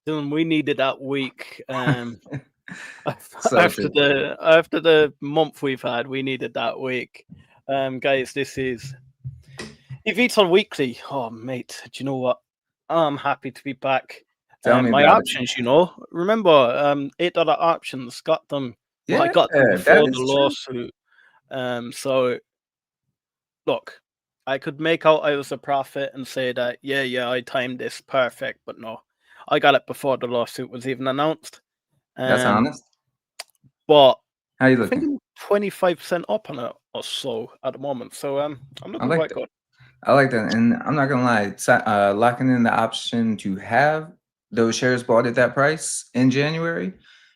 Dylan, we needed that week. So After true. the month we've had, we needed that week. Guys, this is eVTOL Weekly. Oh, mate, do you know what? I'm happy to be back. Tell me My about it. options, remember, $8 options, got them. Well, I Yeah, got them that before the is true. lawsuit. So look, I could make out I was a prophet and say that, yeah, I timed this perfect, but no, I got it before the lawsuit was even announced. That's Um, honest. but How you I think looking? I'm 25% up on it or so at the moment. So I'm I looking like quite that. good. I like that, and I'm not gonna lie. Locking in the option to have those shares bought at that price in January,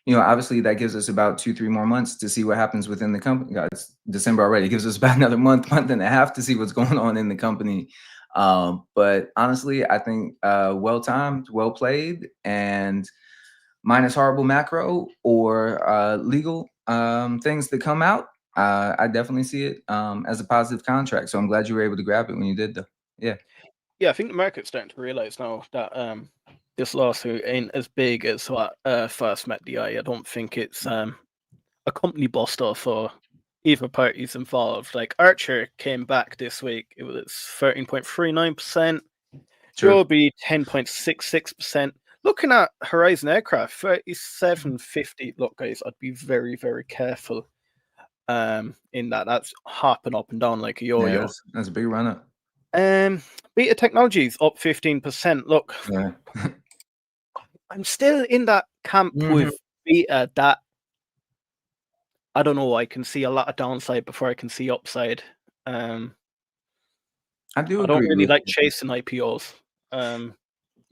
obviously that gives us about 2, 3 more months to see what happens within the company. Guys, December already. It gives us about another month and a half to see what's going on in the company. But honestly, I think well timed, well played, and minus horrible macro or legal things that come out. I definitely see it as a positive contract. So I'm glad you were able to grab it when you did, though. Yeah. Yeah, I think the market's starting to realize now that this lawsuit ain't as big as what first met the eye. I don't think it's a company buster for either parties involved. Like Archer came back this week. It was 13.39%. True. Joby 10.66%. Looking at Horizon Aircraft 37.50. Look, guys, I'd be very, very careful in that. That's hopping up and down like a Yeah, yo-yo. that's a big run up. Beta Technologies up 15%. Look, Yeah. I'm still in that camp with Beta that I don't know. I can see a lot of downside before I can see upside. I do I don't agree really with like you. chasing IPOs. What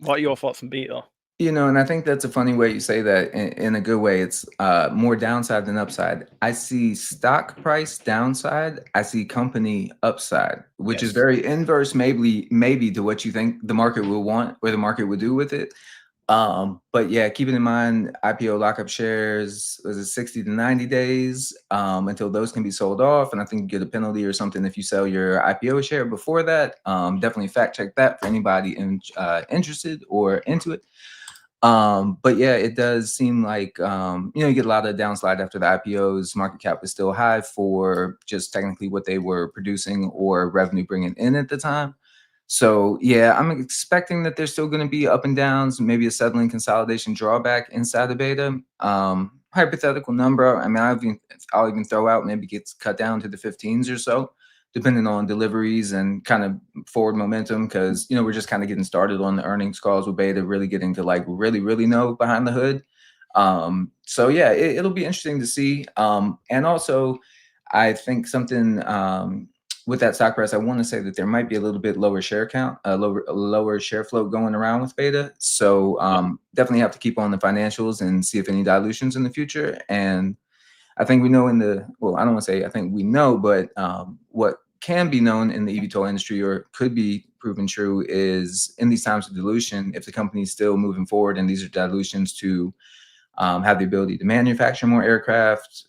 are your thoughts on Beta? And I think that's a funny way you say that in a good way. It's more downside than upside. I see stock price downside. I see company upside, which is Yes. very inverse, maybe to what you think the market will want or the market would do with it. But yeah, keeping in mind IPO lockup shares was it 60 to 90 days until those can be sold off, and I think you get a penalty or something if you sell your IPO share before that. Definitely fact check that for anybody interested or into it. But yeah, it does seem like you get a lot of downslide after the IPOs. Market cap is still high for just technically what they were producing or revenue bringing in at the time. So yeah, I'm expecting that there's still going to be up and downs, maybe a settling consolidation drawback inside the beta. Hypothetical number. I mean, I'll even throw out maybe gets cut down to the 15s or so, depending on deliveries and kind of forward momentum. Because we're just kind of getting started on the earnings calls with beta, really getting to like really know behind the hood. So yeah, it'll be interesting to see. And also, I think something with that stock price, I want to say that there might be a little bit lower share count, lower share flow going around with beta. So definitely have to keep on the financials and see if any dilutions in the future. And I think we know I don't want to say I think we know, but what can be known in the eVTOL industry or could be proven true is in these times of dilution, if the company is still moving forward and these are dilutions to have the ability to manufacture more aircraft,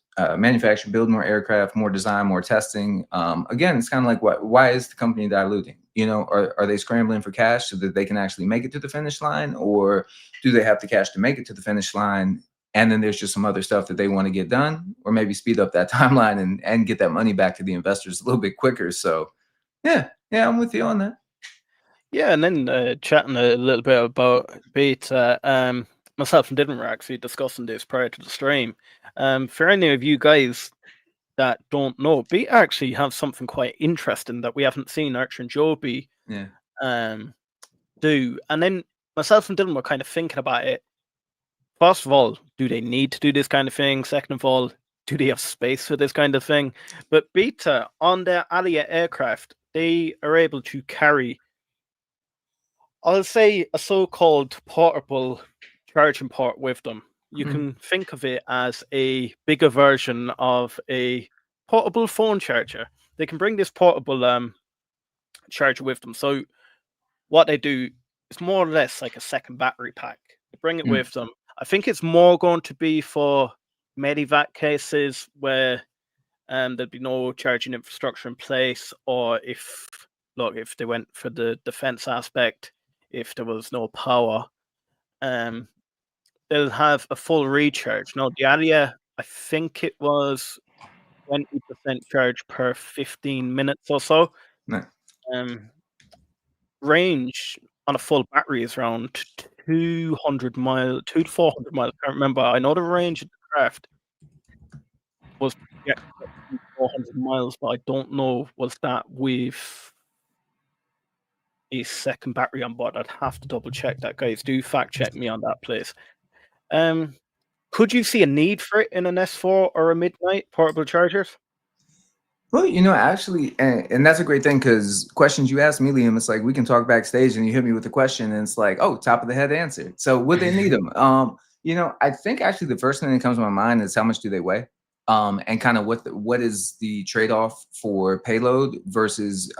build more aircraft, more design, more testing. Again, it's kind of like why is the company diluting? Are they scrambling for cash so that they can actually make it to the finish line, or do they have the cash to make it to the finish line? And then there's just some other stuff that they want to get done, or maybe speed up that timeline and get that money back to the investors a little bit quicker. So yeah, I'm with you on that. Yeah, and then chatting a little bit about beta. Myself and Dylan were actually discussing this prior to the stream. For any of you guys that don't know, beta actually have something quite interesting that we haven't seen Archer and Joby do. And then myself and Dylan were kind of thinking about it. First of all, do they need to do this kind of thing? Second of all, do they have space for this kind of thing? But beta on their ACHR aircraft, they are able to carry, I'll say, a so-called portable charging port with them. You can think of it as a bigger version of a portable phone charger. They can bring this portable charger with them. So what they do is more or less like a second battery pack. They bring it with them. I think it's more going to be for medevac cases where there'd be no charging infrastructure in place, or if they went for the defense aspect, if there was no power, they'll have a full recharge. No, the Alia, I think it was 20% charge per 15 minutes or so. No. Range on a full battery is around 200 miles, 2 to 400 miles. I can't remember. I know the range of the craft was projected at 400 miles, but I don't know was that with a second battery on board. I'd have to double check that, guys. Do fact check me on that, please. Could you see a need for it in an S4 or a Midnight portable chargers? Well, actually, and that's a great thing, because questions you ask me, Liam, it's like we can talk backstage and you hit me with a question and it's like, oh, top of the head answer. So would they need them? I think actually the first thing that comes to my mind is how much do they weigh? And kind of what is the trade-off for payload versus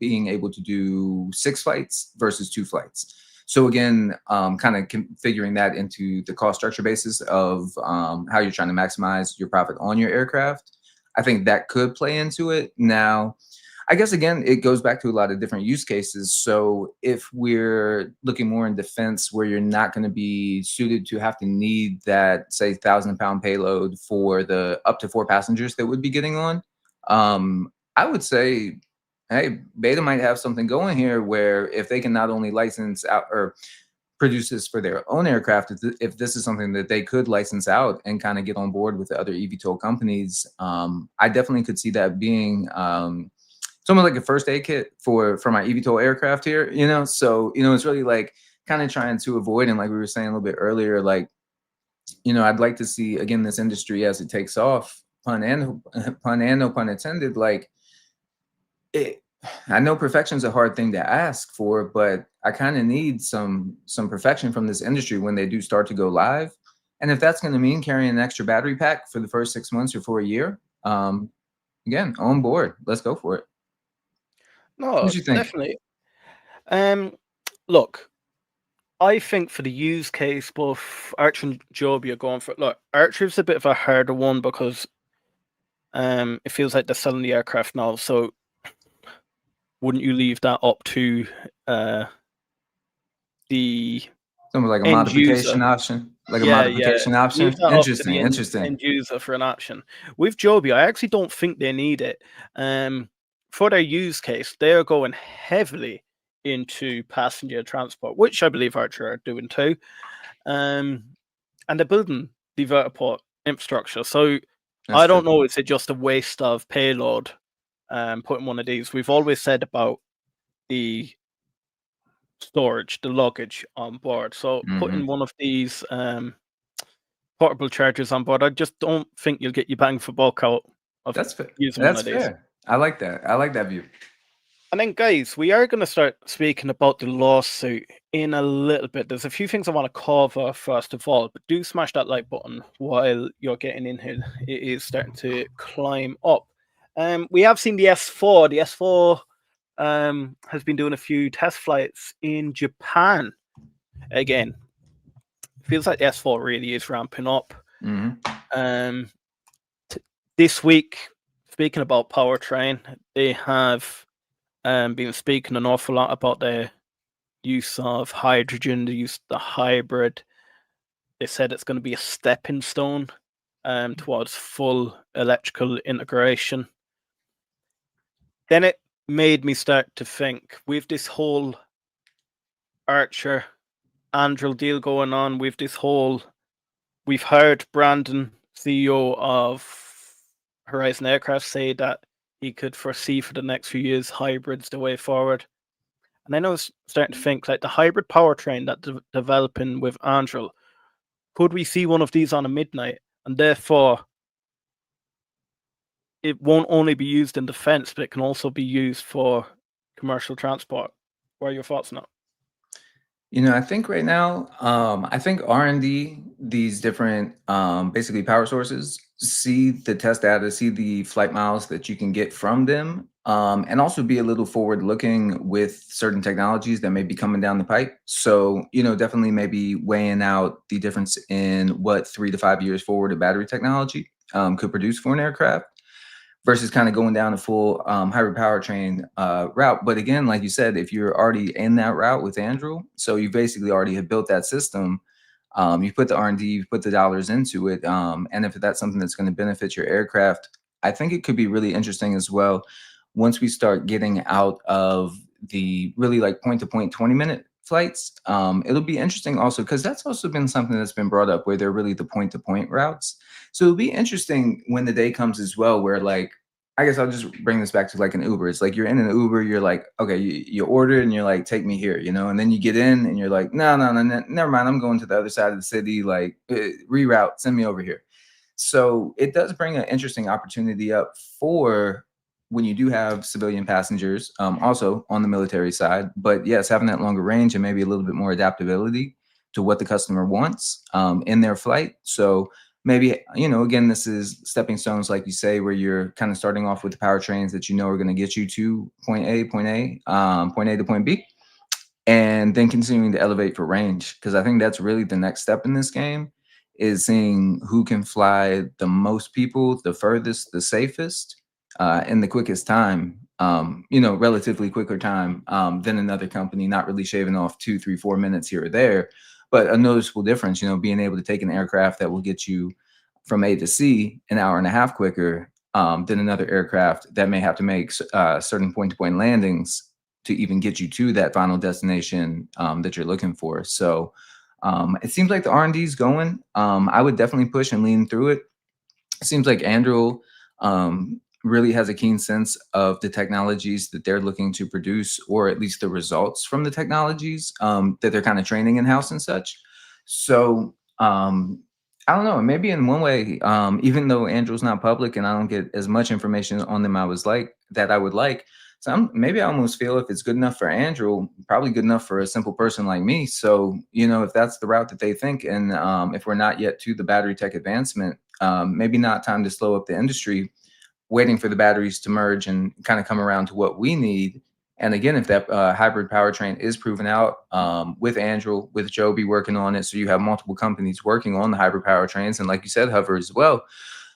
being able to do 6 flights versus 2 flights. So again, kind of figuring that into the cost structure basis of how you're trying to maximize your profit on your aircraft. I think that could play into it. Now, I guess, again, it goes back to a lot of different use cases. So if we're looking more in defense where you're not going to be suited to have to need that, say, 1,000-pound payload for the up to 4 passengers that would be getting on, I would say, hey, BETA might have something going here where if they can not only license out or produce this for their own aircraft, if this is something that they could license out and kind of get on board with the other eVTOL companies, I definitely could see that being somewhat like a first aid kit for my eVTOL aircraft here, So, it's really like kind of trying to avoid, and like we were saying a little bit earlier, like, I'd like to see, again, this industry as it takes off, pun and no pun intended, like I know perfection's a hard thing to ask for, but I kind of need some perfection from this industry when they do start to go live. And if that's going to mean carrying an extra battery pack for the first 6 months or for a year, again, on board. Let's go for it. No, What you think? definitely. Look, I think for the use case, both Archer and Joby are going for it. Look, Archer's a bit of a harder one because it feels like they're selling the aircraft now. So wouldn't you leave that up to the Something like a end modification user? option, like a modification option. Leave that up to Interesting, the interesting. end user for an option. With Joby, I actually don't think they need it. For their use case, they are going heavily into passenger transport, which I believe Archer are doing too. And they're building the vertiport infrastructure. So I don't know, is it just a waste of payload putting one of these? We've always said about the storage, the luggage on board. So putting one of these portable chargers on board, I just don't think you'll get your bang for buck out of using one of these. Fair. I like that. I like that view. And then, guys, we are going to start speaking about the lawsuit in a little bit. There's a few things I want to cover first of all, but do smash that like button while you're getting in here. It is starting to climb up. We have seen the S4. The S4 has been doing a few test flights in Japan. Again, feels like the S4 really is ramping up. This week, speaking about powertrain, they have been speaking an awful lot about the use of hydrogen, the use of the hybrid. They said it's going to be a stepping stone towards full electrical integration. Then it made me start to think, with this whole Archer Anduril deal going on, with this whole, we've heard Brandon, CEO of Horizon Aircraft, say that he could foresee for the next few years hybrids the way forward. And then I was starting to think, like, the hybrid powertrain that developing with Anduril, could we see one of these on a Midnight? And therefore, it won't only be used in defense, but it can also be used for commercial transport. What are your thoughts on that? I think right now, I think R&D, these different basically power sources, see the test data, see the flight miles that you can get from them, and also be a little forward looking with certain technologies that may be coming down the pipe. So, definitely maybe weighing out the difference in what 3 to 5 years forward a battery technology could produce for an aircraft, versus kind of going down a full hybrid powertrain route. But again, like you said, if you're already in that route with Anduril, so you basically already have built that system, You put the R&D, you put the dollars into it, and if that's something that's going to benefit your aircraft, I think it could be really interesting as well. Once we start getting out of the really like point-to-point 20-minute flights, it'll be interesting also because that's also been something that's been brought up where they're really the point-to-point routes. So it'll be interesting when the day comes as well, where like I guess I'll just bring this back to like an Uber. It's like you're in an Uber, you're like, okay, you order and you're like, take me here, and then you get in and you're like, no, no, no, no, never mind. I'm going to the other side of the city, like reroute, send me over here. So it does bring an interesting opportunity up for when you do have civilian passengers, also on the military side. But yes, having that longer range and maybe a little bit more adaptability to what the customer wants in their flight. So maybe, again, this is stepping stones, like you say, where you're kind of starting off with the powertrains that are going to get you to point A to point B, and then continuing to elevate for range. Because I think that's really the next step in this game, is seeing who can fly the most people, the furthest, the safest, in the quickest time, relatively quicker time than another company, not really shaving off 2, 3, 4 minutes here or there, but a noticeable difference, being able to take an aircraft that will get you from A to C an hour and a half quicker than another aircraft that may have to make certain point-to-point landings to even get you to that final destination that you're looking for. So it seems like the R&D is going. I would definitely push and lean through it. It seems like Andrew really has a keen sense of the technologies that they're looking to produce, or at least the results from the technologies that they're kind of training in-house and such. So I don't know, maybe in one way, even though Andrew's not public and I don't get as much information on them I would like. So maybe I almost feel if it's good enough for Andrew, probably good enough for a simple person like me. So, if that's the route that they think, and if we're not yet to the battery tech advancement, maybe not time to slow up the industry, waiting for the batteries to merge and kind of come around to what we need. And again, if that hybrid powertrain is proven out with Andrew, with Joby working on it, so you have multiple companies working on the hybrid powertrains, and like you said, Hovr as well.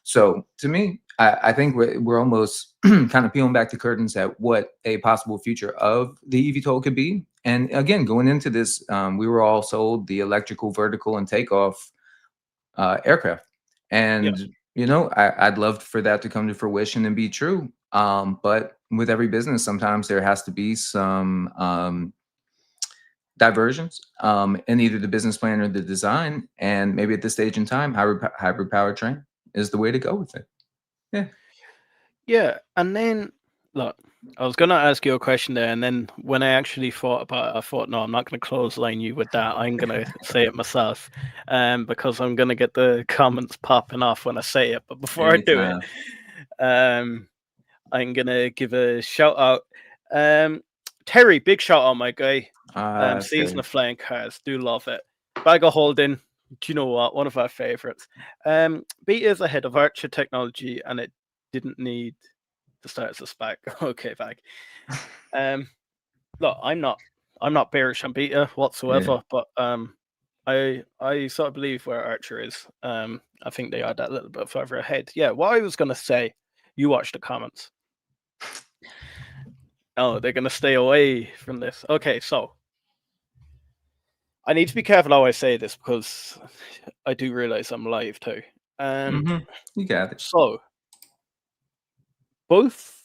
So to me, I think we're almost kind of peeling back the curtains at what a possible future of the eVTOL could be. And again, going into this, we were all sold the electrical vertical and takeoff aircraft. And, I'd love for that to come to fruition and be true. But with every business, sometimes there has to be some diversions in either the business plan or the design. And maybe at this stage in time, hybrid powertrain is the way to go with it. Yeah. Yeah, and then look, I was gonna ask you a question there, and then when I actually thought about it, I thought, no, I'm not gonna clothesline you with that. I'm gonna say it myself, because I'm gonna get the comments popping off when I say it. But before I do it, I'm gonna give a shout out. Terry, big shout out, my guy. Season of Flying Cars, do love it. Bag of holding, do you know what? One of our favorites. BETA is ahead of Archer technology, and it didn't need to start as a spec. Okay, bag. Look, I'm not bearish on BETA whatsoever, but I sort of believe where Archer is. I think they are that little bit further ahead. Yeah, what I was gonna say, you watch the comments. Oh, they're gonna stay away from this. Okay, so I need to be careful how I say this because I do realize I'm live too. You got it. So both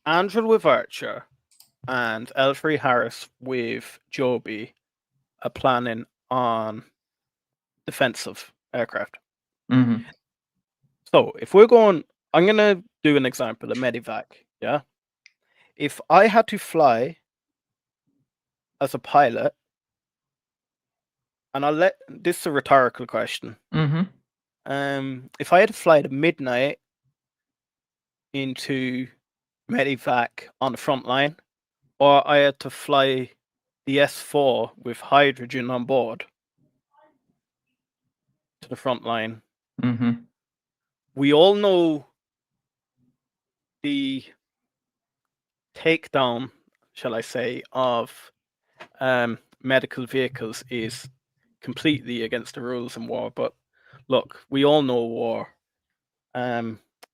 Andrew with Archer and Elfrey Harris with Joby are planning on defensive aircraft. So if we're going, I'm gonna do an example, a medevac. Yeah. If I had to fly as a pilot, and this is a rhetorical question. If I had to fly at midnight into medevac on the front line, or I had to fly the S4 with hydrogen on board to the front line, we all know the takedown, shall I say, of medical vehicles is completely against the rules in war. But look, we all know war.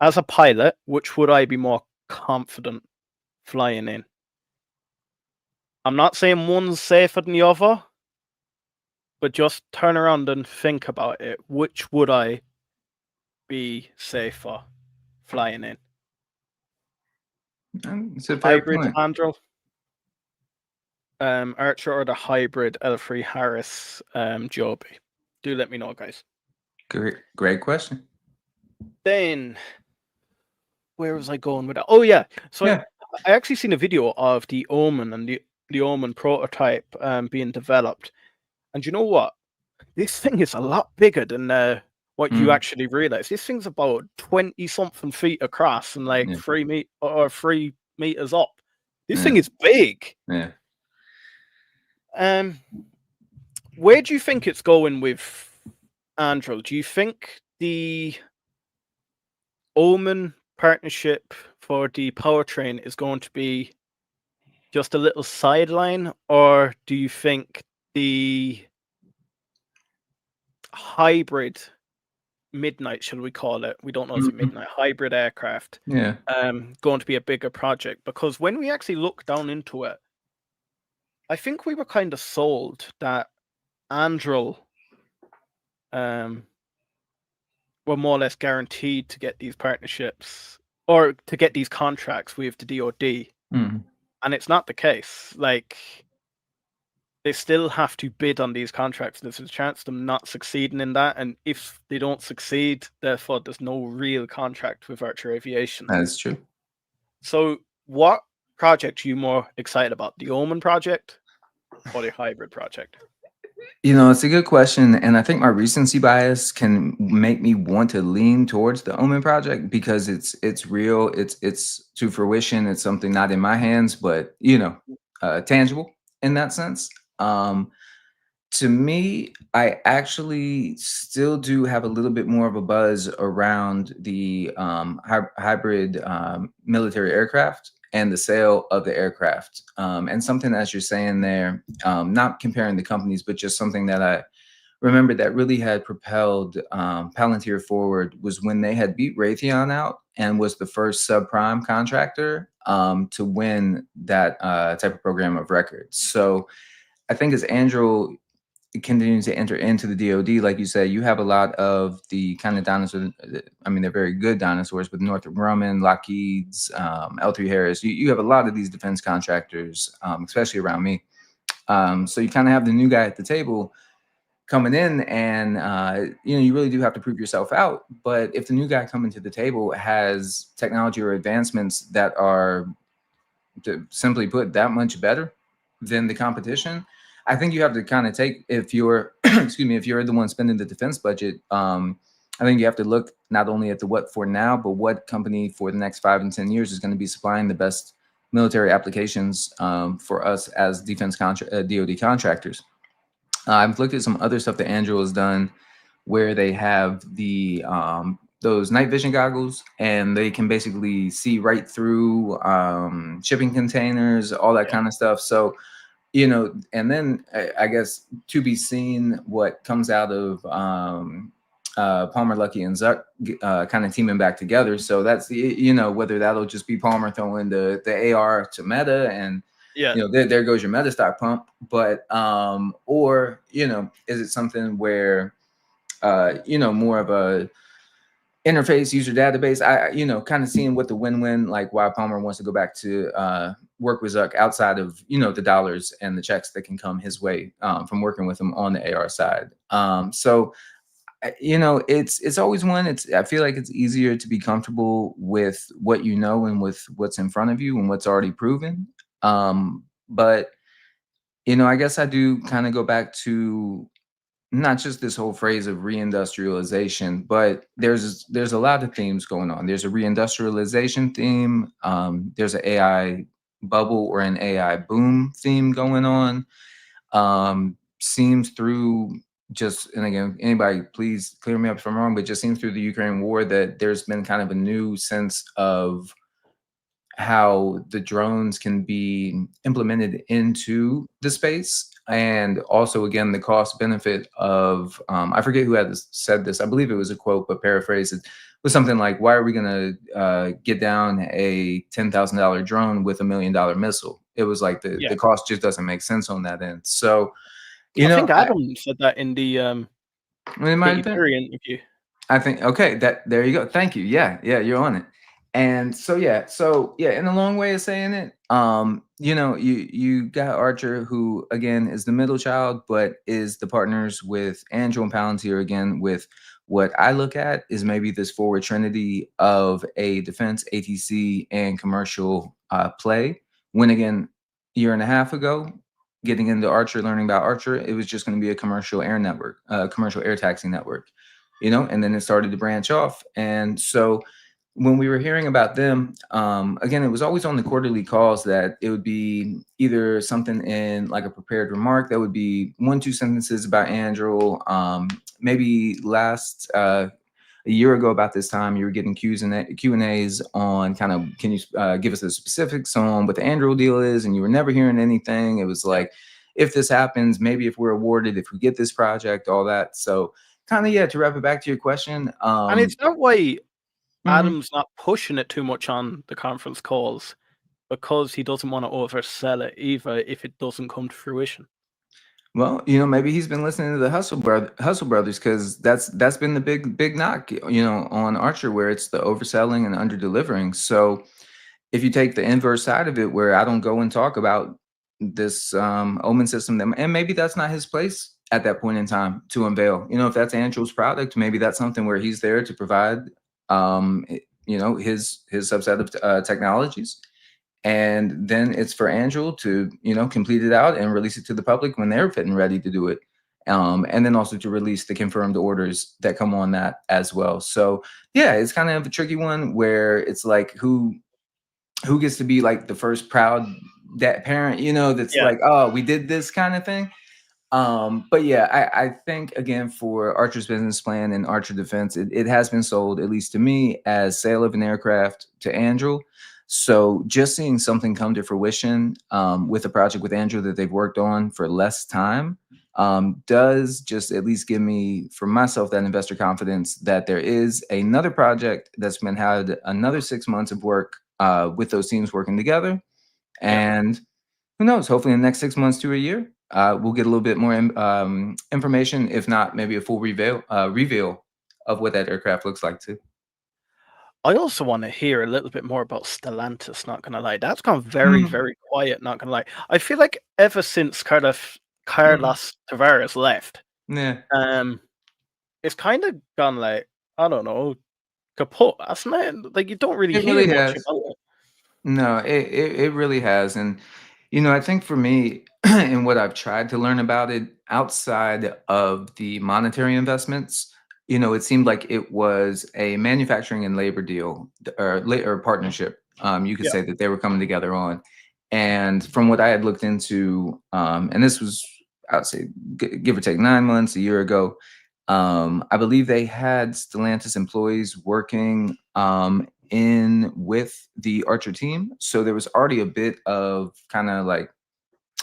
As a pilot, which would I be more confident flying in? I'm not saying one's safer than the other, but just turn around and think about it. Which would I be safer flying in? It's a fair Hybrid point. Andrel, Archer, or the hybrid L3 Harris Joby? Do let me know, guys. Great question. Then, where was I going with that? Oh yeah, so Yeah. I actually seen a video of the Omen and the Omen prototype being developed, and you know what? This thing is a lot bigger than what you Mhm. actually realize. This thing's about 20 something feet across and like Yeah. 3 meters up. This Yeah. thing is big. Yeah. Where do you think it's going with Andrel? Do you think the Omen partnership for the powertrain is going to be just a little sideline, or do you think the hybrid midnight, shall we call it? We don't know if it's Mhm. midnight hybrid aircraft. Yeah. Going to be a bigger project? Because when we actually look down into it, I think we were kind of sold that Andrel were more or less guaranteed to get these partnerships or to get these contracts with the DoD, Mhm. and it's not the case. Like, they still have to bid on these contracts. There's a chance of them not succeeding in that, and if they don't succeed, therefore there's no real contract with Archer Aviation. That's true. So, what project are you more excited about, the Omen project or the hybrid project? It's a good question, and I think my recency bias can make me want to lean towards the Omen project because it's real, it's to fruition, it's something not in my hands, but tangible in that sense. Um, to me, I actually still do have a little bit more of a buzz around the hybrid military aircraft and the sale of the aircraft. And something as you're saying there, not comparing the companies, but just something that I remember that really had propelled Palantir forward was when they had beat Raytheon out and was the first subprime contractor to win that type of program of record. So I think as Andrew continuing to enter into the DoD, like you said, you have a lot of the kind of dinosaurs. I mean, they're very good dinosaurs, but Northrop Grumman, Lockheed's, L3 Harris. You have a lot of these defense contractors, especially around me. So you kind of have the new guy at the table coming in, and you really do have to prove yourself out. But if the new guy coming to the table has technology or advancements that are, to simply put, that much better than the competition, I think you have to kind of take, if you're excuse me, if you're the one spending the defense budget, I think you have to look not only at the what for now, but what company for the next 5 and 10 years is going to be supplying the best military applications for us as DoD contractors. I've looked at some other stuff that Andrew has done where they have the those night vision goggles, and they can basically see right through shipping containers, all that kind of stuff. So, and then I guess to be seen what comes out of Palmer, Luckey, and Zuck kind of teaming back together. So that's whether that'll just be Palmer throwing the AR to Meta, and Yeah, there goes your Meta stock pump. But or is it something where more of a interface user database? I kind of seeing what the win-win, like why Palmer wants to go back to work with Zuck outside of the dollars and the checks that can come his way from working with him on the AR side. So it's always one. I feel like it's easier to be comfortable with what you know and with what's in front of you and what's already proven. But I guess I do kind of go back to not just this whole phrase of reindustrialization, but there's a lot of themes going on. There's a reindustrialization theme. There's an AI bubble or an AI boom theme going on. Seems through just, and again, anybody please clear me up if I'm wrong, but just seems through the Ukraine war that there's been kind of a new sense of how the drones can be implemented into the space, and also again the cost benefit of I forget who had said this. I believe it was a quote, but paraphrase it was something like, why are we going to get down a $10,000 drone with $1 million missile? It was like the cost just doesn't make sense on that end. So You I know, think Adam said that in the it might Katy have been. Perry interview. I think okay, that there you go. Thank you. Yeah, yeah, you're on it. And so yeah, in a long way of saying it, you know, you got Archer, who again is the middle child, but is the partners with Andrew and Palantir again with what I look at is maybe this forward trinity of a defense, ATC, and commercial play. When again, year and a half ago, getting into Archer, learning about Archer, it was just going to be a commercial air network, commercial air taxi network, you know, and then it started to branch off. And so when we were hearing about them, again, it was always on the quarterly calls that it would be either something in like a prepared remark that would be 1-2 sentences about Andrew. Maybe last a year ago about this time, you were getting Q&As on kind of, can you give us the specifics on what the Andrew deal is? And you were never hearing anything. It was like, if this happens, maybe if we're awarded, if we get this project, all that. So kind of, yeah, to wrap it back to your question. And it's that way Mhm. Adam's not pushing it too much on the conference calls because he doesn't want to oversell it either if it doesn't come to fruition. Well, you know, maybe he's been listening to the Hustle Brothers, because that's been the big knock, you know, on Archer, where it's the overselling and under delivering. So if you take the inverse side of it, where I don't go and talk about this Omen system, and maybe that's not his place at that point in time to unveil. You know, if that's Andrew's product, maybe that's something where he's there to provide, you know, his subset of technologies. And then it's for Andrew to, you know, complete it out and release it to the public when they're fit and ready to do it. And then also to release the confirmed orders that come on that as well. So yeah, it's kind of a tricky one where it's like who gets to be like the first proud that parent, you know, that's Yeah. like, oh, we did this kind of thing. But yeah, I think again for Archer's business plan and Archer Defense, it has been sold, at least to me, as sale of an aircraft to Andrew. So just seeing something come to fruition with a project with Andrew that they've worked on for less time does just at least give me, for myself, that investor confidence that there is another project that's been had another 6 months of work with those teams working together. Yeah. And who knows, hopefully in the next 6 months to a year, we'll get a little bit more information, if not maybe a full reveal of what that aircraft looks like too. I also want to hear a little bit more about Stellantis, not gonna lie. That's gone very, Mm, very quiet, not gonna lie. I feel like ever since mm, Carlos Tavares left, yeah, um, it's kind of gone like, I don't know, kaput, hasn't it? Like you don't really it hear really much has. about it. No, it really has. And, you know, I think for me, and what I've tried to learn about it outside of the monetary investments, you know, it seemed like it was a manufacturing and labor deal, or partnership. You could Yeah. say that they were coming together on. And from what I had looked into, and this was, I would say, give or take 9 months, a year ago, I believe they had Stellantis employees working in with the Archer team. So there was already a bit of kind of like,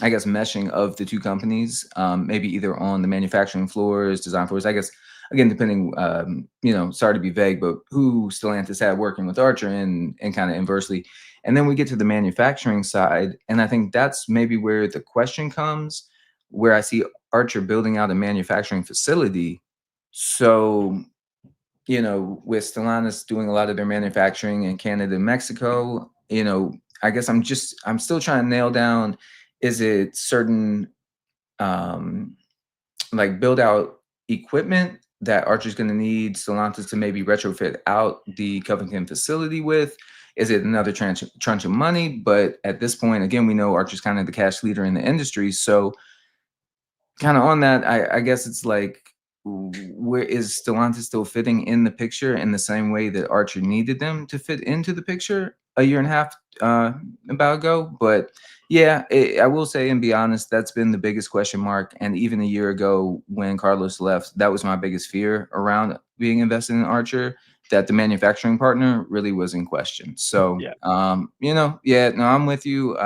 I guess, meshing of the two companies, maybe either on the manufacturing floors, design floors, I guess, again, depending, you know, sorry to be vague, but who Stellantis had working with Archer and kind of inversely. And then we get to the manufacturing side. And I think that's maybe where the question comes, where I see Archer building out a manufacturing facility. So, you know, with Stellantis doing a lot of their manufacturing in Canada and Mexico, you know, I guess I'm still trying to nail down, is it certain um like build out equipment that Archer's going to need Stellantis to maybe retrofit out the Covington facility with? Is it another tranche of money? But at this point, again, we know Archer's kind of the cash leader in the industry. So kind of on that, I guess it's like, where is Stellantis still fitting in the picture in the same way that Archer needed them to fit into the picture a year and a half about ago? But yeah, I will say and be honest, that's been the biggest question mark. And even a year ago when Carlos left, that was my biggest fear around being invested in Archer, that the manufacturing partner really was in question. So, Yeah. you know, yeah, no, I'm with you.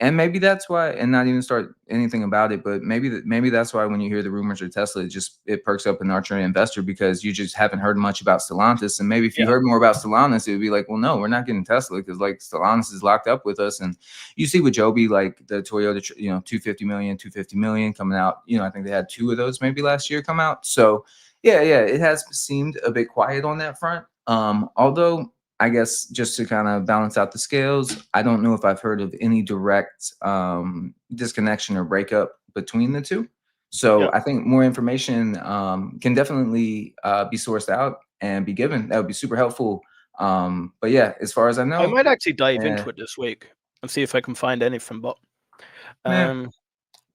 And maybe that's why, and not even start anything about it, but maybe that's why when you hear the rumors of Tesla, it perks up an Archer investor, because you just haven't heard much about Stellantis. And maybe if you heard more about Stellantis, it would be like, well, no, we're not getting Tesla, because like Stellantis is locked up with us. And you see with Joby, like the Toyota, 250 million coming out. I think they had 2 of those maybe last year come out. So yeah, it has seemed a bit quiet on that front. Although I guess just to kind of balance out the scales, I don't know if I've heard of any direct disconnection or breakup between the two. So I think more information can definitely be sourced out and be given. That would be super helpful. But yeah, as far as I know, I might actually dive into it this week and see if I can find anything. But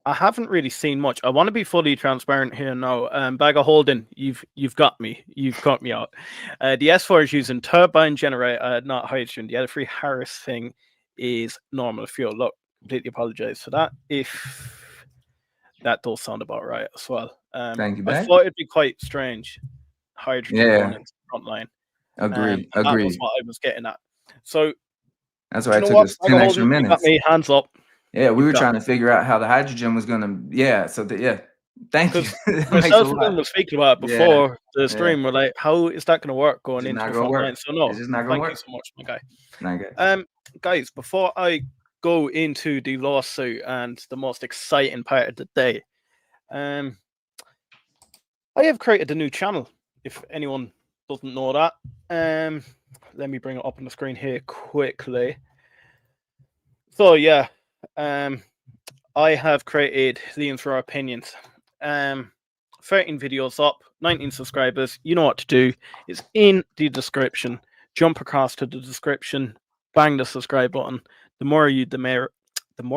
I haven't really seen much. I want to be fully transparent here now. Bag of holding, you've got me. You've caught me out. The S4 is using turbine generator, not hydrogen. The other free Harris thing is normal fuel. Look, completely apologize for that. If that does sound about right as well. Thank you, I thought it'd be quite strange. Hydrogen going into the front line. Agreed. That was what I was getting at. So that's why I took us 10 extra minutes. Got me hands up. Yeah, we were trying to figure out how the hydrogen was gonna. Yeah, so thank you. Myself and them were speaking about it before the stream. We're like, how is that going to work going into the front line? So no, it's just not gonna thank work. you so much, my guy. Okay. Guys, before I go into the lawsuit and the most exciting part of the day, I have created a new channel. If anyone doesn't know that, let me bring it up on the screen here quickly. So yeah. I have created Liam's Raw Opinions. 13 videos up, 19 subscribers. You know what to do. It's in the description. Jump across to the description. Bang the subscribe button. The more you, the merrier. Look,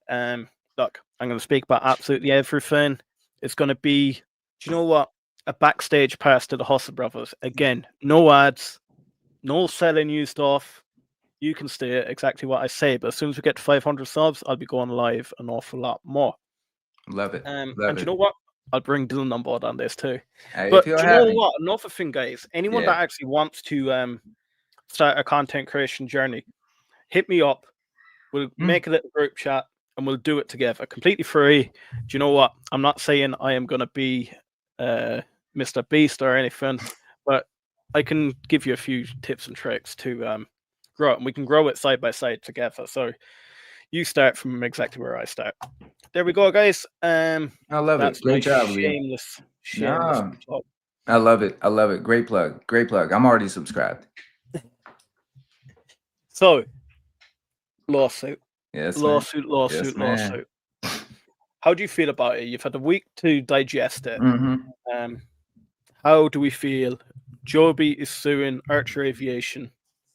I'm going to speak about absolutely everything. It's going to be, do you know what? A backstage pass to the Hustle Brothers. Again, no ads, no selling you stuff. You can stay exactly what I say, but as soon as we get to 500 subs, I'll be going live an awful lot more. Love it. And you know what? I'll bring Dylan on board on this too. Hey, but do you know what? Another thing, guys, anyone that actually wants to start a content creation journey, hit me up. We'll make a little group chat and we'll do it together, completely free. Do you know what? I'm not saying I am going to be Mr. Beast or anything, but I can give you a few tips and tricks to grow it, and we can grow it side by side together. So you start from exactly where I start. There we go, guys. I love it. Great job, shameless plug. I love it. I love it. Great plug. Great plug. I'm already subscribed. So, lawsuit. Yes, lawsuit. How do you feel about it? You've had a week to digest it. How do we feel? Joby is suing Archer Aviation.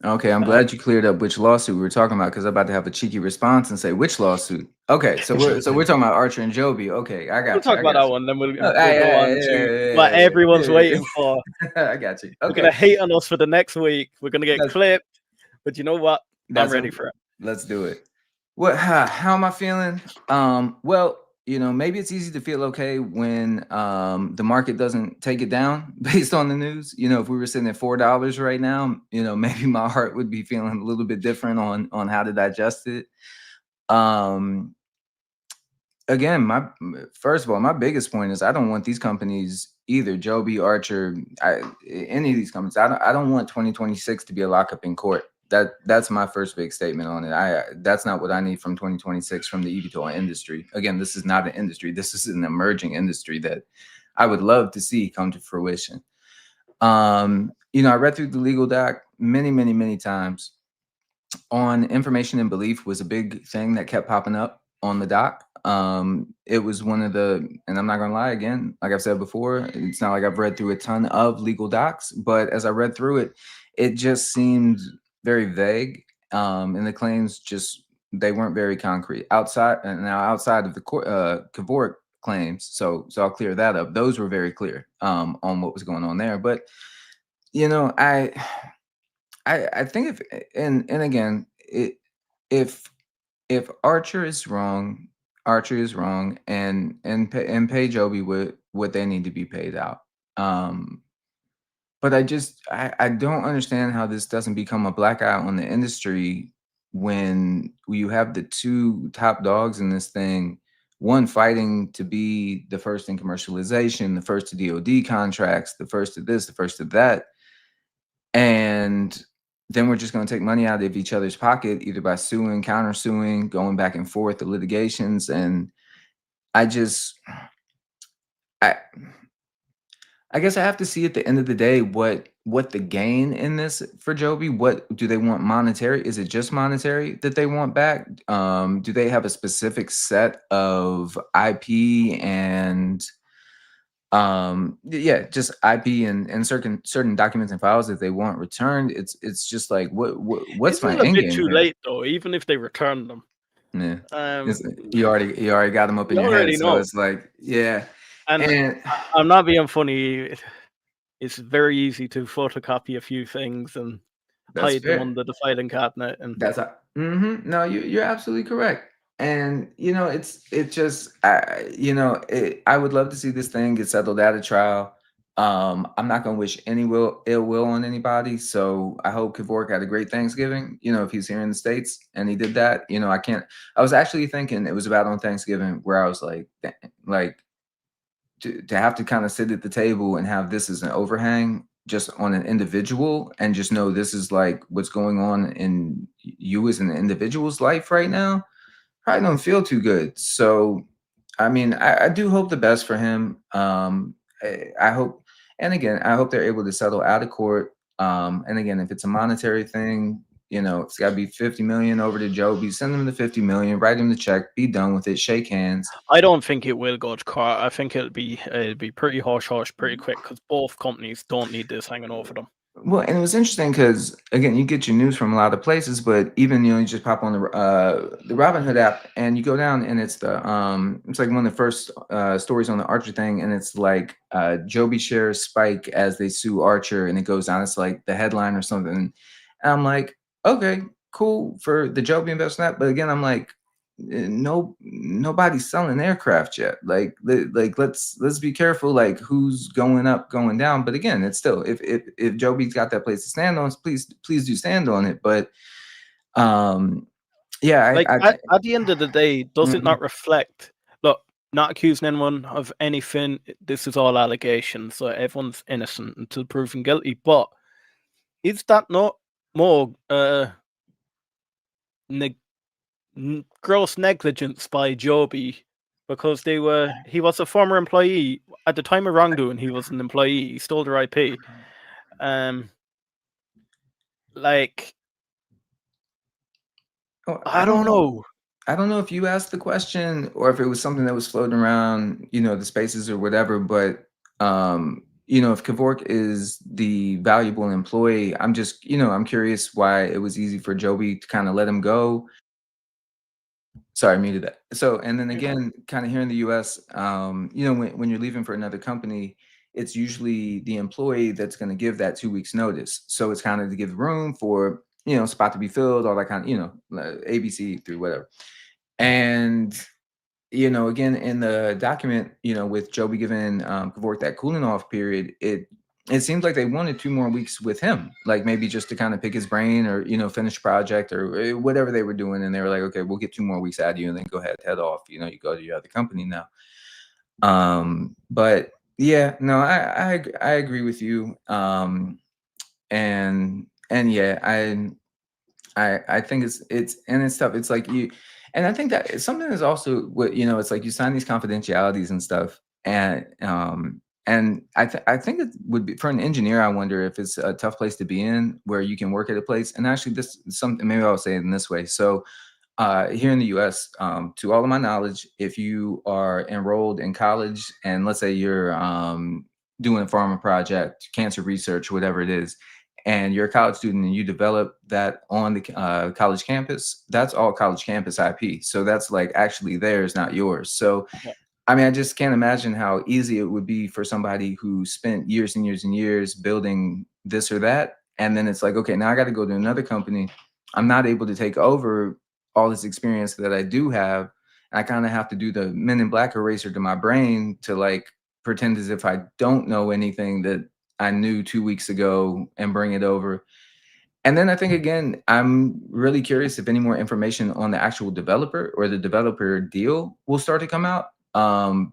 Okay, I'm glad you cleared up which lawsuit we were talking about, because I'm about to have a cheeky response and say which lawsuit. Okay, so we're talking about Archer and Joby. Okay, I got you. We'll talk about that one, then we'll go on to what everyone's waiting for. I got you. Okay. We're gonna hate on us for the next week. We're gonna get clipped, but you know what? I'm ready for it. Let's do it. How am I feeling? Well, maybe it's easy to feel okay when the market doesn't take it down based on the news. If we were sitting at $4 right now, maybe my heart would be feeling a little bit different on how to digest it. Again, first of all, my biggest point is I don't want these companies either, Joby, Archer, any of these companies. I don't want 2026 to be a lockup in court. That's my first big statement on it. That's not what I need from 2026 from the eVTOL industry. Again, this is not an industry. This is an emerging industry that I would love to see come to fruition. I read through the legal doc many, many, many times. On information and belief was a big thing that kept popping up on the doc. It was one of the, and I'm not gonna lie, again, like I've said before, it's not like I've read through a ton of legal docs, but as I read through it, it just seemed very vague, and the claims they weren't very concrete. Outside of the Hovr claims, so I'll clear that up. Those were very clear on what was going on there. But I think again, if Archer is wrong, and pay Joby what they need to be paid out. But I don't understand how this doesn't become a black eye on the industry when you have the two top dogs in this thing, one fighting to be the first in commercialization, the first to DoD contracts, the first to this, the first to that, and then we're just going to take money out of each other's pocket, either by suing, countersuing, going back and forth, the litigations. And I just, I, I guess I have to see at the end of the day what the gain in this for Joby. What do they want monetary? Is it just monetary that they want back? Do they have a specific set of IP and yeah, just IP and certain documents and files that they want returned? It's just like what's my Isn't it a end bit game too here? late though? Even if they return them, Yeah. um, You already got them up in you your head, already so know. it's like, yeah. And And I'm not being funny. It's very easy to photocopy a few things and that's hide them fair. under the filing cabinet. And That's a no, you're absolutely correct. And it just I would love to see this thing get settled out of trial. I'm not gonna wish any ill will on anybody. So I hope Kevork had a great Thanksgiving. If he's here in the States and he did that, I was actually thinking it was about on Thanksgiving where I was like, like to have to kind of sit at the table and have this as an overhang just on an individual and just know this is like what's going on in you as an individual's life right now probably don't feel too good. So I mean, I do hope the best for him. I hope, and again, I hope they're able to settle out of court. And again, if it's a monetary thing, it's got to be 50 million over to Joby. Send him the 50 million, write him the check, be done with it, shake hands. I don't think it will go to court. I think it'll be pretty hush hush pretty quick because both companies don't need this hanging over them. Well, and it was interesting because again, you get your news from a lot of places, but even you just pop on the Robinhood app and you go down and it's like one of the first stories on the Archer thing, and it's like Joby shares spike as they sue Archer, and it goes down. It's like the headline or something, and I'm like, okay, cool for the Joby investment, but again, I'm like, nobody's selling aircraft yet. Like let's be careful, like who's going up, going down. But again, it's still, if Joby's got that place to stand on, please do stand on it. But yeah, Like I at the end of the day, does it mhm. not reflect? Look, not accusing anyone of anything. This is all allegations, so everyone's innocent until proven guilty. But is that not more neg- gross negligence by Joby? Because he was a former employee at the time of wrongdoing. He was an employee. He stole their IP. Like Oh, I don't know. I don't know if you asked the question or if it was something that was floating around, the spaces or whatever, but if Kevork is the valuable employee, I'm just, I'm curious why it was easy for Joby to kind of let him go. Sorry, I muted that. So, and then again, kind of here in the US, when you're leaving for another company, it's usually the employee that's going to give that 2 weeks notice. So it's kind of to give room for, spot to be filled, all that kind of, ABC through whatever. And again, in the document, with Joby giving Kevork that cooling off period, it seems like they wanted 2 more weeks with him, like maybe just to kind of pick his brain or finish project or whatever they were doing, and they were like, okay, we'll get 2 more weeks out of you, and then go ahead, head off. You go to your other company now. But yeah, no, I agree with you. And yeah, I think it's tough. It's like and I think that something is also what it's like you sign these confidentialities and stuff, and I think it would be for an engineer. I wonder if it's a tough place to be in where you can work at a place. And actually, this is something maybe I'll say it in this way. So here in the U.S., to all of my knowledge, if you are enrolled in college and let's say you're doing a pharma project, cancer research, whatever it is, and you're a college student and you develop that on the college campus, that's all college campus IP. So that's like actually theirs, not yours. So Yeah. I mean, I just can't imagine how easy it would be for somebody who spent years and years and years building this or that. And then it's like, okay, now I got to go to another company. I'm not able to take over all this experience that I do have. I kind of have to do the Men in Black eraser to my brain to like pretend as if I don't know anything that I knew 2 weeks ago and bring it over. And then I think, again, I'm really curious if any more information on the actual developer or the developer deal will start to come out.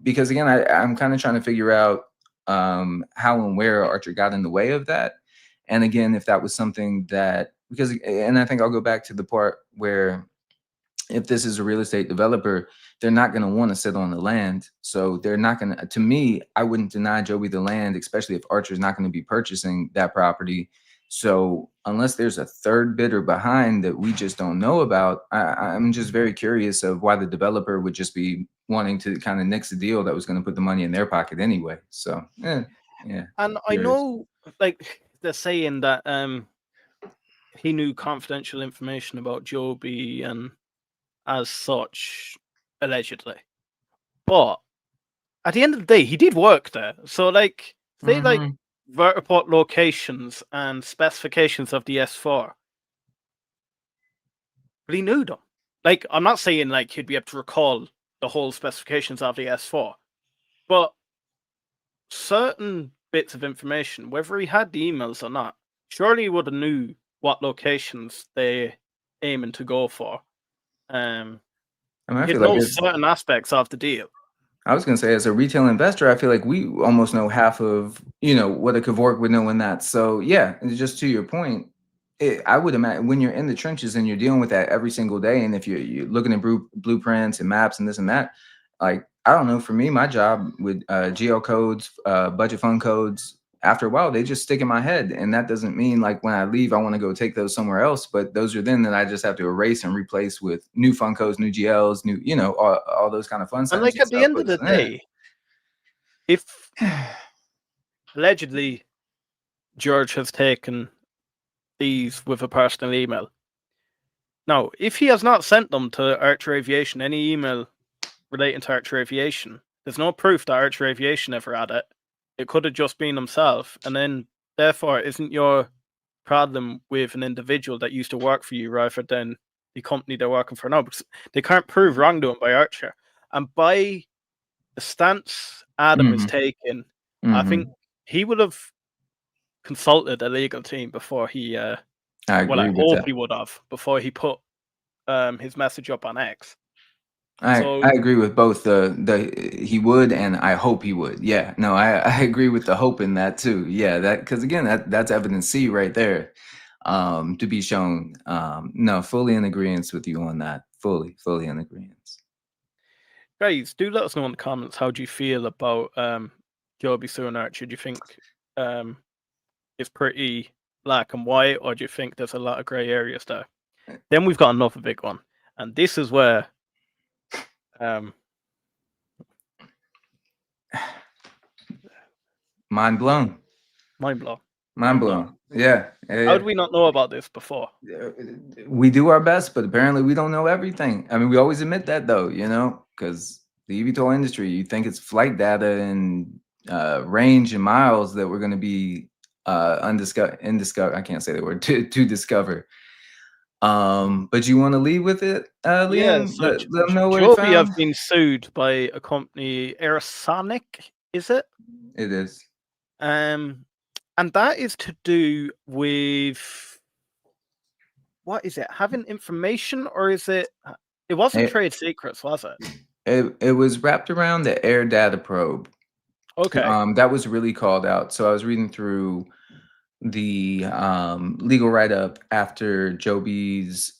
Because again, I'm kind of trying to figure out how and where Archer got in the way of that. And again, if that was something that, because, and I think I'll go back to the part where if this is a real estate developer, they're not going to want to sit on the land. So they're not going to me, I wouldn't deny Joby the land, especially if Archer's not going to be purchasing that property. So unless there's a third bidder behind that we just don't know about, I'm just very curious of why the developer would just be wanting to kind of nix a deal that was going to put the money in their pocket anyway. So yeah. And I Curious. know, like, they're saying that he knew confidential information about Joby and as such, allegedly. But at the end of the day, he did work there. So, like, say, like, vertiport locations and specifications of the S4. But he knew them. Like, I'm not saying, like, he'd be able to recall the whole specifications of the S4. But certain bits of information, whether he had the emails or not, surely he would have knew what locations they're aiming to go for. I mean, I He'd feel like know it's, certain aspects of the deal. I was going to say, as a retail investor, I feel like we almost know half of, what a Kavork would know in that. So yeah, and just to your point, I would imagine when you're in the trenches and you're dealing with that every single day, and if you're looking at blueprints and maps and this and that, like, I don't know, for me, my job with GL codes, budget fund codes, after a while, they just stick in my head. And that doesn't mean like when I leave, I want to go take those somewhere else. But those are then that I just have to erase and replace with new fund codes, new GLs, new, all those kind of fun And, signs like, and at the stuff. end But of the day, if allegedly George has taken these with a personal email, now, if he has not sent them to Archer Aviation, any email relating to Archer Aviation, there's no proof that Archer Aviation ever had it. It could have just been himself, and then therefore isn't your problem with an individual that used to work for you rather than the company they're working for now, because they can't prove wrongdoing by Archer. And by the stance Adam is taking, I think he would have consulted a legal team before he I well, I agree with hope that. he would have before he put his message up on X. I So agree with both the he would and I hope he would. Yeah, no, I agree with the hope in that too. Yeah, that, because again, that's evidence C right there, to be shown. No, fully in agreement with you on that. Fully in agreement. guys, do let us know in the comments, how do you feel about Joby and Archer? Do you think it's pretty black and white, or do you think there's a lot of grey areas there? Then we've got another big one, and this is where Mind blown. mind blown. Mind blown. Yeah. How did we not know about this before? We do our best, but apparently we don't know everything. I mean, we always admit that though, because the eVTOL industry, you think it's flight data and range and miles that we're going to be I can't say the word to discover. But you want to lead with it, Yeah, Liam? so Let them know what it Joby have found. been sued by a company, Aerosonic, is it? It is. And that is to do with, what is it? Having information, or is it? It wasn't trade secrets, was it? It was wrapped around the air data probe. Okay. That was really called out. So I was reading through the legal write-up after Joby's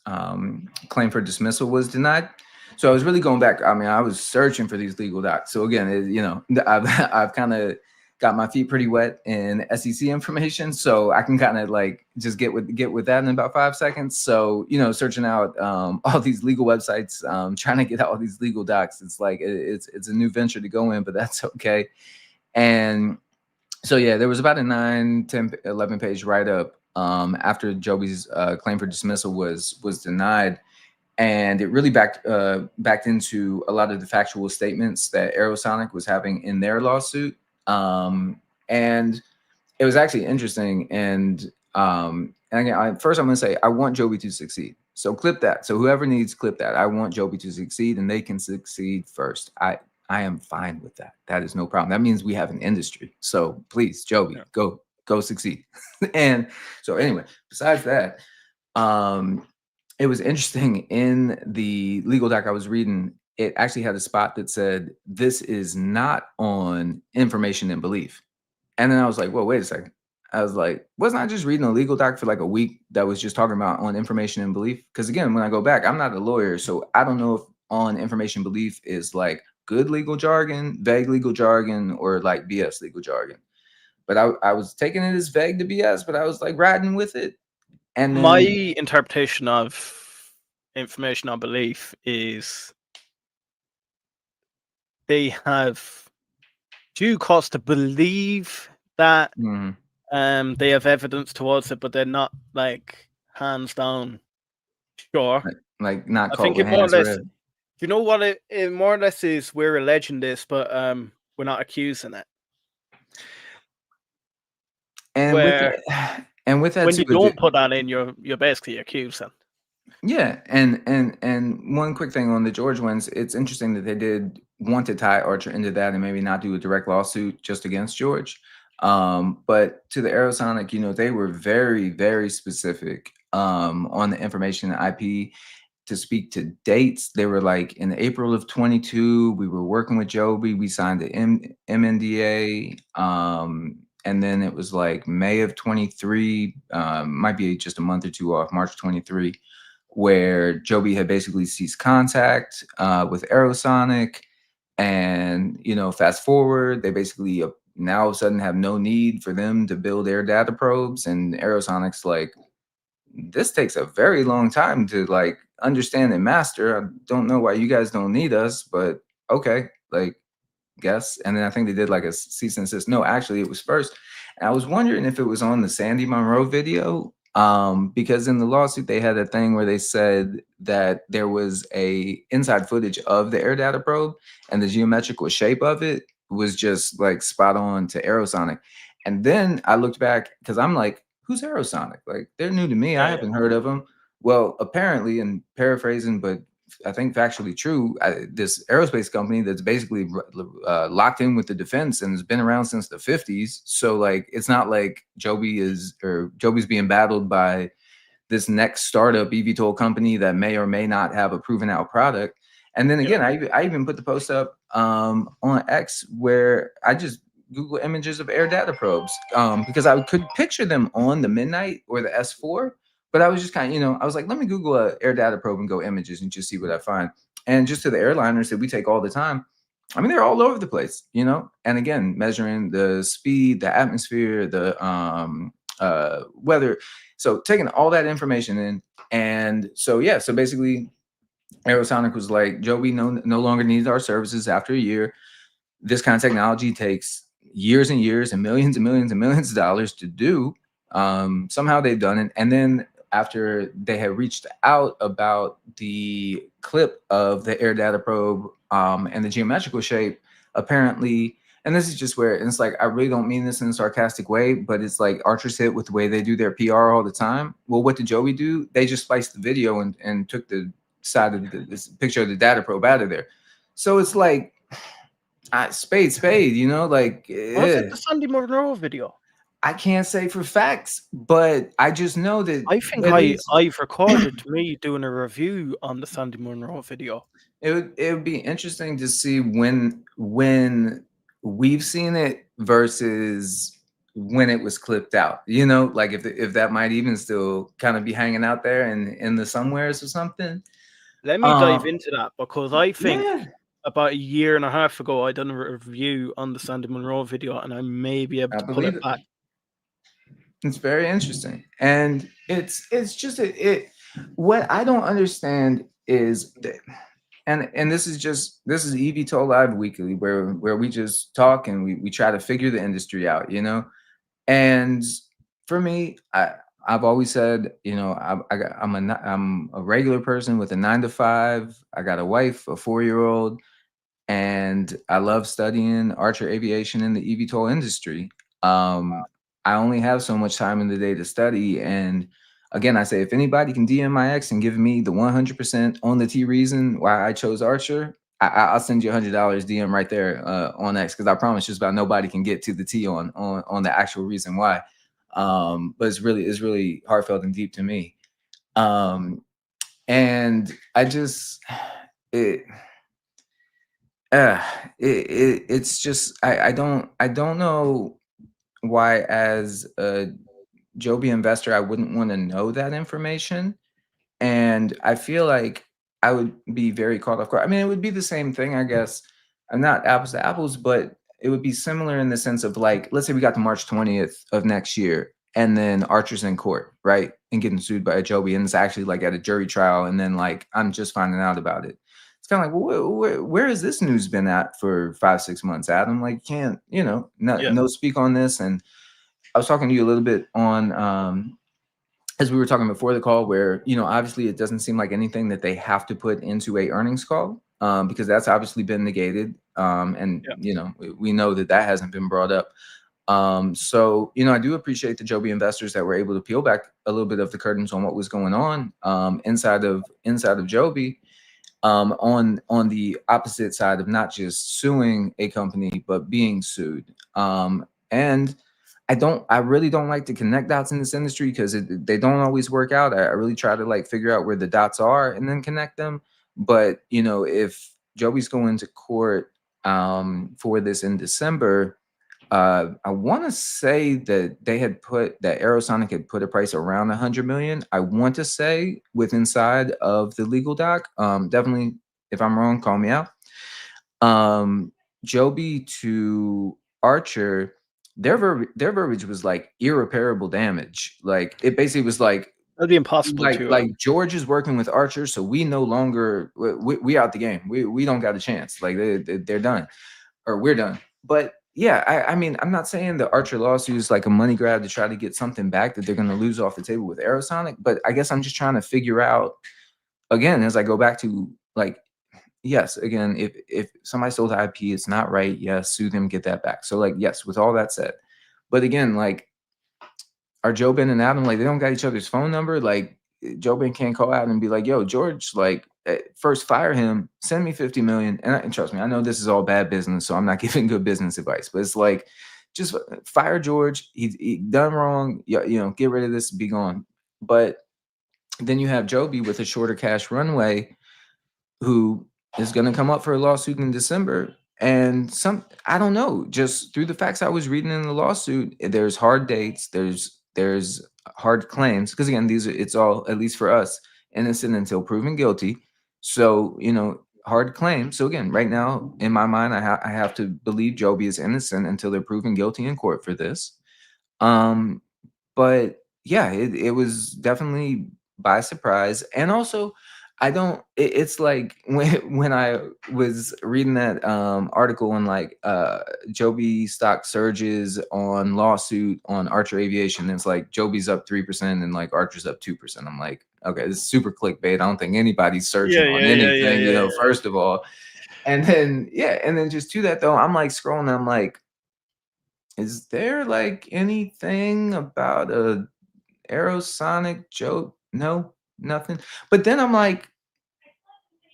claim for dismissal was denied. So I was really going back. I mean, I was searching for these legal docs. So again, I've kind of got my feet pretty wet in SEC information, so I can kind of like just get with that in about 5 seconds. So searching out all these legal websites, trying to get all these legal docs. It's like it's a new venture to go in, but that's okay. And so yeah, there was about a 9, 10, 11 page write-up after Joby's claim for dismissal was denied, and it really backed into a lot of the factual statements that Aerosonic was having in their lawsuit, and it was actually interesting. And again, first I'm going to say I want Joby to succeed. So clip that. So whoever needs, clip that. I want Joby to succeed, and they can succeed first. I am fine with that. That is no problem. That means we have an industry. So please, Joby, go go succeed. And so anyway, besides that, it was interesting in the legal doc I was reading, it actually had a spot that said, this is not on information and belief. And then I was like, well, wait a second. I was like, wasn't I just reading a legal doc for like a week that was just talking about on information and belief? Because again, when I go back, I'm not a lawyer, so I don't know if on information belief is like good legal jargon, vague legal jargon, or like BS legal jargon. But I was taking it as vague to BS, but I was like riding with it. And My then interpretation of information on belief is they have due cause to believe that they have evidence towards it, but they're not like hands down sure. like not I caught think with it more or hands less, red. you know what it more or less is, we're alleging this, but we're not accusing it. And Where with that when too, you don't put that in, you're basically accusing. yeah, and one quick thing on the George ones, it's interesting that they did want to tie Archer into that and maybe not do a direct lawsuit just against George. But to the Aerosonic, you know, they were very, very specific on the information and IP to speak to dates. They were like in April of 22, we were working with Joby, we signed the MNDA. And then it was like May of 23, might be just a month or two off, March 23, where Joby had basically ceased contact with Aerosonic. And, you know, fast forward, they basically now all of a sudden have no need for them to build air data probes. And Aerosonic's like, this takes a very long time to like understand and master. I don't know why you guys don't need us, but okay, like, guess. And then I think they did like a cease and desist. No, actually it was first. And I was wondering if it was on the Sandy Monroe video, because in the lawsuit they had a thing where they said that there was a inside footage of the air data probe and the geometrical shape of it was just like spot on to Aerosonic. And then I looked back because I'm like, who's Aerosonic? Like, they're new to me. I haven't heard of them. Well, apparently, and paraphrasing, but I think factually true, this aerospace company that's basically locked in with the defense and has been around since the 50s. So like, it's not like Joby's being battled by this next startup eVTOL company that may or may not have a proven out product. And then again, I even put the post up on X where I just Google images of air data probes because I could picture them on the Midnight or the S4. But I was just kind of, you know, I was like, let me Google a air data probe and go images and just see what I find. And just to the airliners that we take all the time, I mean, they're all over the place, you know. And again, measuring the speed, the atmosphere, the weather. So taking all that information in, and so yeah, so basically, Aerosonic was like, Joby no longer needs our services after a year. This kind of technology takes years and years and millions and millions and millions of dollars to do. Somehow they've done it. And then after they had reached out about the clip of the air data probe and the geometrical shape, apparently, and this is just where it's like, I really don't mean this in a sarcastic way, but it's like Archer's hit with the way they do their PR all the time. Well, what did Joby do? They just spliced the video and took the side of this picture of the data probe out of there. So it's like, spade, you know, like Was it the Sandy Monroe video? I can't say for facts, but I just know that I think I've recorded me doing a review on the Sandy Monroe video. it would be interesting to see when we've seen it versus when it was clipped out. You know, like if that might even still kind of be hanging out there in the somewheres or something. Let me dive into that because I think yeah. about a year and a half ago I done a review on the Sandy Monroe video, and I may be able to pull it back. It's very interesting, and it's just it. What I don't understand is that, and this is eVTOL Live Weekly, where we just talk and we try to figure the industry out, you know. And for me, I've always said, you know, I'm a regular person with a 9 to 5. I got a wife, a 4-year-old, and I love studying Archer aviation in the eVTOL industry. I only have so much time in the day to study. And again, I say, if anybody can DM my ex and give me the 100% on the T reason why I chose Archer, I'll send you $100 DM right there on X, because I promise just about nobody can get to the T on the actual reason why. But it's really heartfelt and deep to me. And I just it it's just I don't know why, as a Joby investor, I wouldn't want to know that information. And I feel like I would be very caught off guard. I mean, it would be the same thing, I guess. I'm not apples to apples, but it would be similar in the sense of, like, let's say we got to March 20th of next year, and then Archer's in court, right? And getting sued by Joby, and it's actually like at a jury trial, and then like I'm just finding out about it. It's kind of like, well, where has this news been at for 5-6 months, Adam? Like, can't, Yeah. no speak on this. And I was talking to you a little bit on as we were talking before the call, where, obviously it doesn't seem like anything that they have to put into a earnings call, because that's obviously been negated. And, Yeah. we know that that hasn't been brought up. So, I do appreciate the Joby investors that were able to peel back a little bit of the curtains on what was going on inside of Joby, on the opposite side of not just suing a company, but being sued. And I really don't like to connect dots in this industry, because they don't always work out. I really try to like figure out where the dots are and then connect them. But, if Joby's going to court for this in December, I want to say that Aerosonic had put a price around 100 million. I want to say with inside of the legal doc. Definitely, if I'm wrong, call me out. Joby to Archer, their verbiage was like irreparable damage. Like, it basically was like, That'd be impossible to. like George is working with Archer, so we no longer we out the game. We don't got a chance. Like, they're done, or we're done. But yeah, I mean, I'm not saying the Archer lawsuit is like a money grab to try to get something back that they're going to lose off the table with Aerosonic. But I guess I'm just trying to figure out, again, as I go back to, like, yes, again, if somebody sold IP, it's not right. Yes, sue them, get that back. So, like, yes, with all that said, but again, like, are Joby and Adam, like, they don't got each other's phone number? Like, Joby can't call out and be like, yo, George, like, first fire him, send me 50 million. And trust me, I know this is all bad business, so I'm not giving good business advice, but it's like, just fire George. He done wrong. Get rid of this, be gone. But then you have Joby with a shorter cash runway, who is going to come up for a lawsuit in December. And I don't know, just through the facts I was reading in the lawsuit, there's hard dates, there's hard claims, because again, it's all, at least for us, innocent until proven guilty. So, hard claims. So again, right now in my mind, I have to believe Joby is innocent until they're proven guilty in court for this. But yeah, it was definitely by surprise. And also, it's like, when I was reading that article on, like, Joby stock surges on lawsuit on Archer Aviation, and it's like Joby's up 3% and like Archer's up 2%. I'm like, okay, this is super clickbait. I don't think anybody's searching on anything, first of all. And then just to that though, I'm like scrolling, I'm like, is there like anything about a Aerosonic joke? No, nothing. But then I'm like,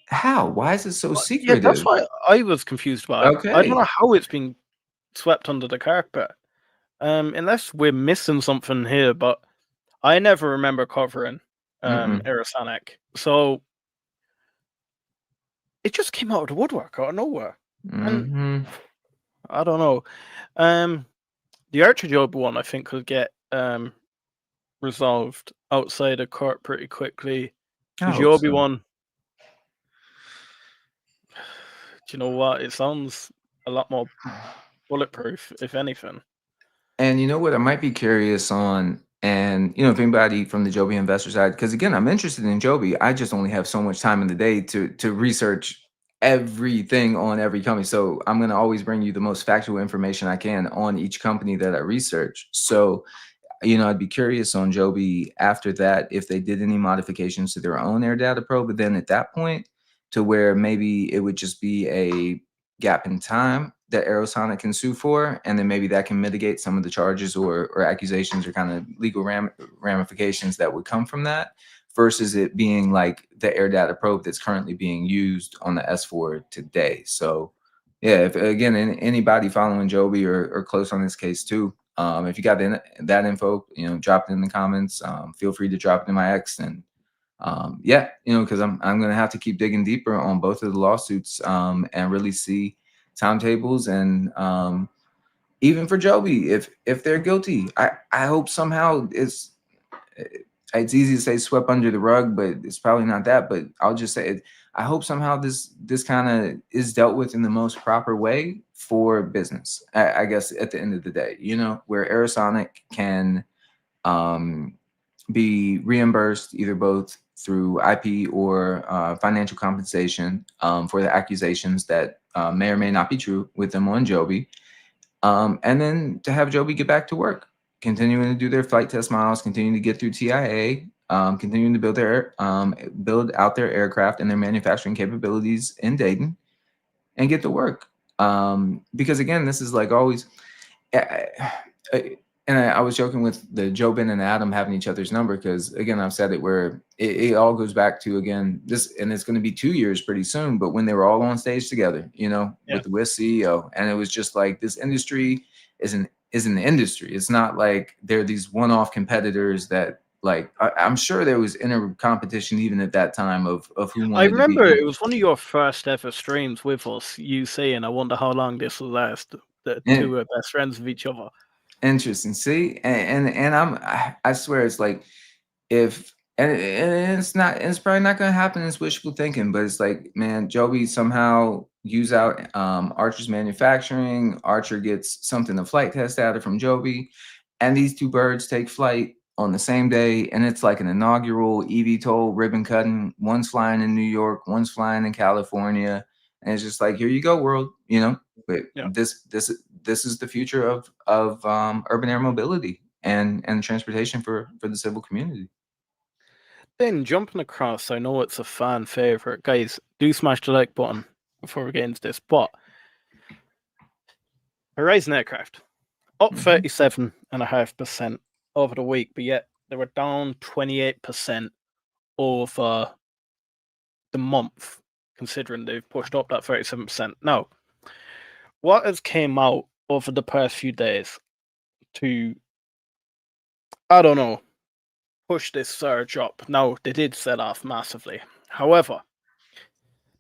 how? Why is it so Yeah, that's secretive? why I was confused by it. I don't Okay. know how it's being swept under the carpet. Unless we're missing something here, but I never remember covering Mm-mm. Aerosonic. So it just came out of the woodwork out of nowhere. And Mm-hmm. I don't know. The Archer Job one I think could get resolved outside of court pretty quickly. I The hope Joby so. one, do you know what? It sounds a lot more bulletproof, if anything. And you know what? I might be curious on, and if anybody from the Joby investor side, because again, I'm interested in Joby. I just only have so much time in the day to research everything on every company. So I'm gonna always bring you the most factual information I can on each company that I research. So, I'd be curious on Joby after that, if they did any modifications to their own Air Data Pro, but then at that point, to where maybe it would just be a gap in time that Aerosonic can sue for, and then maybe that can mitigate some of the charges or accusations or kind of legal ramifications that would come from that versus it being like the air data probe that's currently being used on the S4 today. So yeah, if again, anybody following Joby or close on this case too, if you got that info, drop it in the comments. Feel free to drop it in my X, and yeah, because I'm gonna have to keep digging deeper on both of the lawsuits, and really see timetables, and even for Joby, if they're guilty, I hope somehow it's easy to say swept under the rug, but it's probably not that. But I'll just say it. I hope somehow this kind of is dealt with in the most proper way for business. I guess at the end of the day, where Aerosonic can be reimbursed either both through IP or financial compensation for the accusations that may or may not be true with them on Joby. And then to have Joby get back to work, continuing to do their flight test miles, continuing to get through TIA, continuing to build out their aircraft and their manufacturing capabilities in Dayton, and get to work. Because again, this is like always, and I was joking with the Joby and Adam having each other's number, because again, I've said it where it all goes back to, again, this, and it's going to be 2 years pretty soon, but when they were all on stage together, with the WIS CEO, and it was just like, this industry is an industry. It's not like they're these one-off competitors that, like, I'm sure there was inner competition even at that time of who wanted I to be. remember it was one of your first ever streams with us, you saying, I wonder how long this will last. The two are best friends of each other. Interesting. See, and I swear it's like, if and it's probably not gonna happen. It's wishful thinking, but it's like, man, Joby somehow use out Archer's manufacturing. Archer gets something to flight test out of from Joby, and these two birds take flight on the same day, and it's like an inaugural eVTOL ribbon cutting. One's flying in New York, one's flying in California, and it's just like, here you go, world. But this is the future of urban air mobility and transportation for the civil community. Then jumping across, I know it's a fan favorite. Guys, do smash the like button before we get into this. But Horizon Aircraft up 37.5% over the week, but yet they were down 28% over the month, considering they've pushed up that 37%. Now, what has came out over the past few days to, I don't know, push this surge up? Now, they did set off massively. However,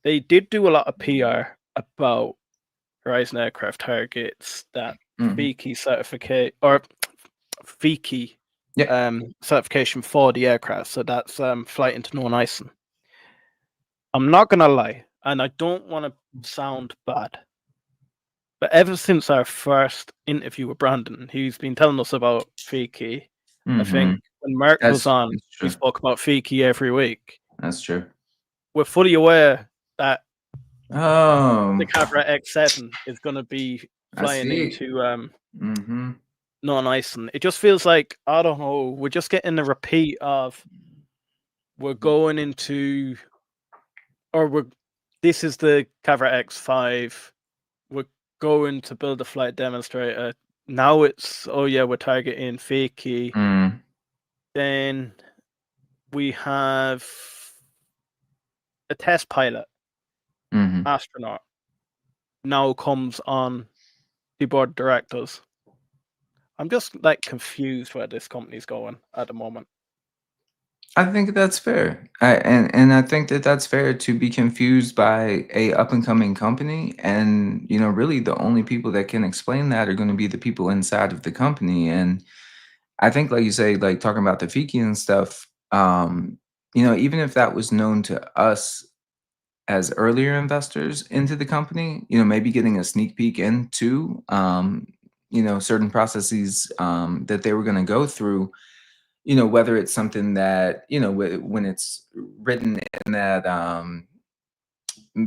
they did do a lot of PR about Horizon Aircraft targets that FIKI certificate, or FIKI certification for the aircraft. So that's flight into known icing. I'm not going to lie, and I don't want to sound bad, but ever since our first interview with Brandon, he's been telling us about FIKI. I think when Mark was on, we spoke about FIKI every week. That's true. We're fully aware that the Cavra X7 is going to be flying into non-icing. It just feels like, I don't know, we're just getting a repeat of, we're going into, or this is the Cavra X5, we're going to build a flight demonstrator. Now it's, oh yeah, we're targeting FIKI. Then we have a test pilot, astronaut, now comes on the board of directors. I'm just like confused where this company's going at the moment. I think that's fair. And I think that that's fair to be confused by a up and coming company. And, really the only people that can explain that are going to be the people inside of the company. And I think, like you say, like talking about the FIKI and stuff, even if that was known to us as earlier investors into the company, maybe getting a sneak peek into, certain processes that they were going to go through, whether it's something that, when it's written in that,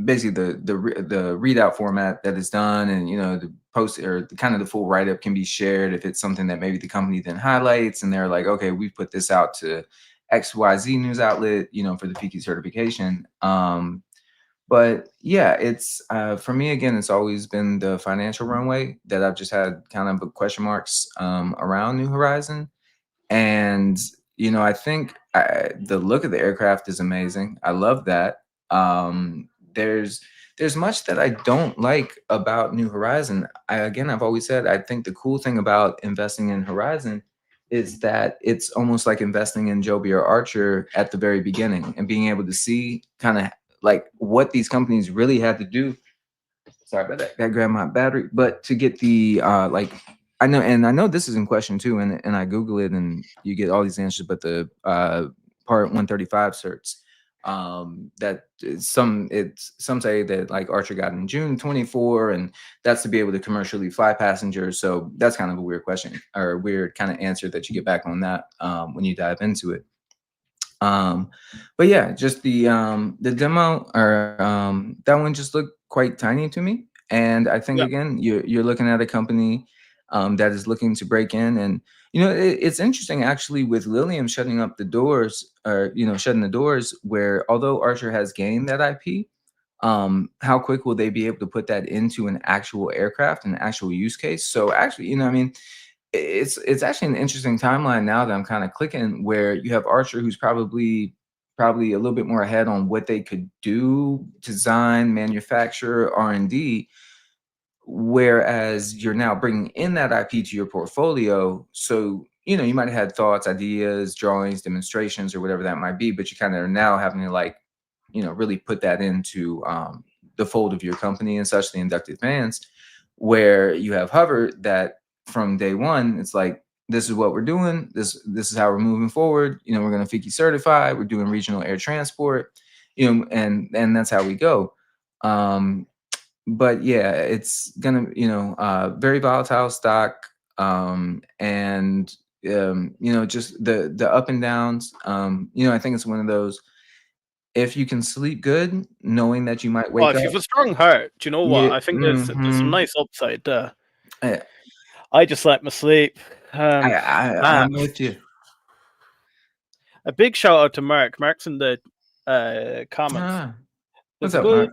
basically the readout format that is done, and, the post or kind of the full write-up can be shared if it's something that maybe the company then highlights, and they're like, okay, we put this out to XYZ news outlet, for the FIKI certification. But yeah, it's for me, again, it's always been the financial runway that I've just had kind of question marks around New Horizon. And, I think the look of the aircraft is amazing. I love that. There's much that I don't like about New Horizon. I've always said I think the cool thing about investing in Horizon is that it's almost like investing in Joby or Archer at the very beginning and being able to see kind of like what these companies really had to do. Sorry about that. Got to grab my battery. But to get the like, I know this is in question too, and I Google it and you get all these answers, but the Part 135 certs, that some say that like Archer got in June 24, and that's to be able to commercially fly passengers. So that's kind of a weird question or a weird kind of answer that you get back on that when you dive into it. But yeah, just the demo or that one just looked quite tiny to me. And I think Yeah. again, you're looking at a company that is looking to break in. And it's interesting actually with Lilium shutting up the doors, or shutting the doors, where although Archer has gained that IP, how quick will they be able to put that into an actual aircraft, an actual use case? So actually, I mean, it's actually an interesting timeline now that I'm kind of clicking, where you have Archer, who's probably a little bit more ahead on what they could do, design, manufacture, R&D, whereas you're now bringing in that IP to your portfolio. So you might have had thoughts, ideas, drawings, demonstrations, or whatever that might be, but you kind of are now having to like really put that into the fold of your company and such, the inducted fans, where you have Hover that from day one, it's like, this is what we're doing. This is how we're moving forward. We're going to FICI certify. We're doing regional air transport, and that's how we go. But yeah, it's gonna, very volatile stock, and just the up and downs. I think it's one of those. If you can sleep good, knowing that you might Well, wake if up, you've a strong heart, do you know what? yeah, I think there's some nice upside there. I, I just like my sleep. I'm Man, with you. a big shout out to Mark. Mark's in the comments. Ah, what's There's a up, Mark?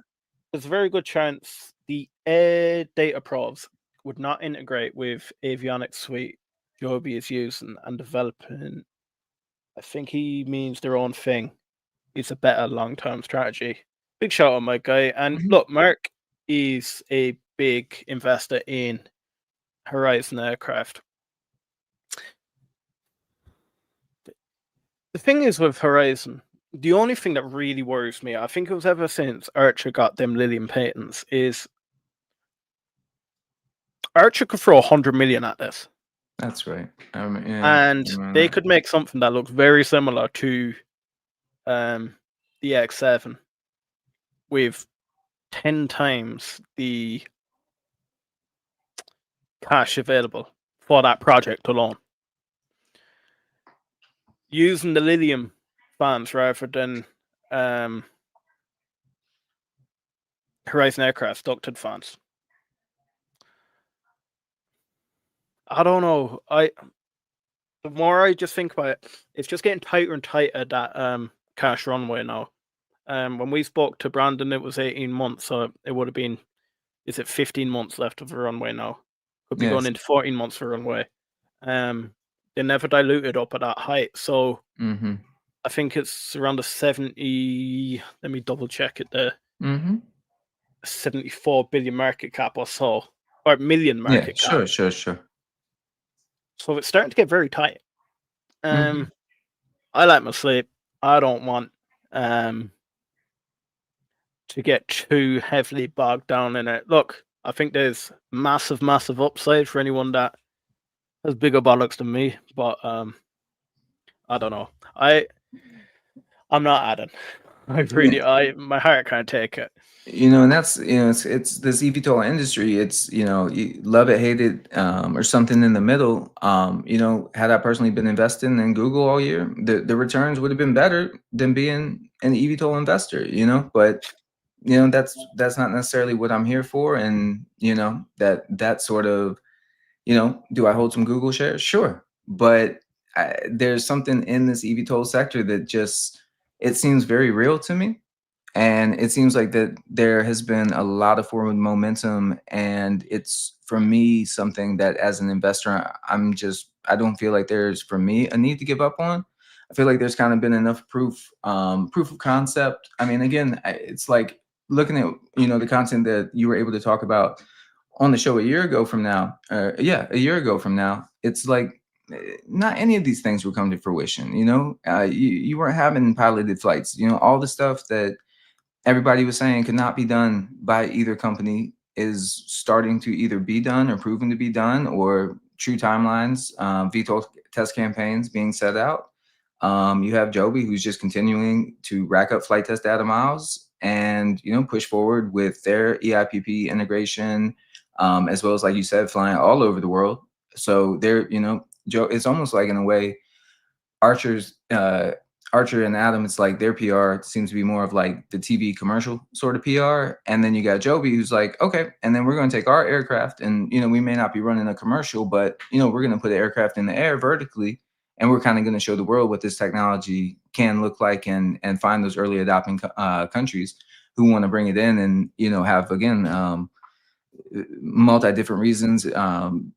there's a very good chance the air data probes would not integrate with avionics suite Joby is using and developing. I think he means their own thing. It's a better long-term strategy. Big shout out, my guy. And Mhm. look, Mark is a big investor in Horizon Aircraft. The thing is with Horizon, the only thing that really worries me, I think it was ever since Archer got them Lilium patents, is Archer could throw 100 million at this. That's right. Yeah, And they could make something that looks very similar to the X7 with 10 times the cash available for that project alone. Using the Lilium fans rather than Horizon Aircraft ducted fans. I don't know. The more I just think about it, it's just getting tighter and tighter, that cash runway now. When we spoke to Brandon, it was 18 months, so it would have been, is it 15 months left of the runway now? Could be going yes. into 14 months for runway. They never diluted up at that height, so Mm-hmm. I think it's around the 70. Let me double check it. The Mm-hmm. 74 billion market cap or so, or million Yeah, market cap. sure. So it's starting to get very tight. Mm-hmm. I like my sleep. I don't want to get too heavily bogged down in it. Look, I think there's massive upside for anyone that has bigger bollocks than me, but I don't know. I'm not adding. My heart can't take it. And that's it's this eVTOL industry. It's you love it, hate it, or something in the middle. Had I personally been investing in Google all year, the returns would have been better than being an eVTOL investor. But that's not necessarily what I'm here for. And that sort of do I hold some Google shares? Sure, but there's something in this eVTOL sector that just it seems very real to me. And it seems like that there has been a lot of forward momentum, and it's for me something that as an investor, I don't feel like there's for me a need to give up on. I feel like there's kind of been enough proof of concept. I mean, again, it's like looking at the content that you were able to talk about on the show a year ago from now. A year ago from now, it's like not any of these things will come to fruition. You weren't having piloted flights. All the stuff that everybody was saying could not be done by either company is starting to either be done or proven to be done, or true timelines, VTOL test campaigns being set out. You have Joby, who's just continuing to rack up flight test data miles and push forward with their EIPP integration, as well as, like you said, flying all over the world. So they're Joe. It's almost like, in a way, Archer's Archer and Adam, it's like their PR seems to be more of like the TV commercial sort of PR. And then you got Joby, who's like, okay, and then we're going to take our aircraft, and we may not be running a commercial, but we're going to put an aircraft in the air vertically, and we're kind of going to show the world what this technology can look like, and find those early adopting countries who want to bring it in, and have, again, multi different reasons,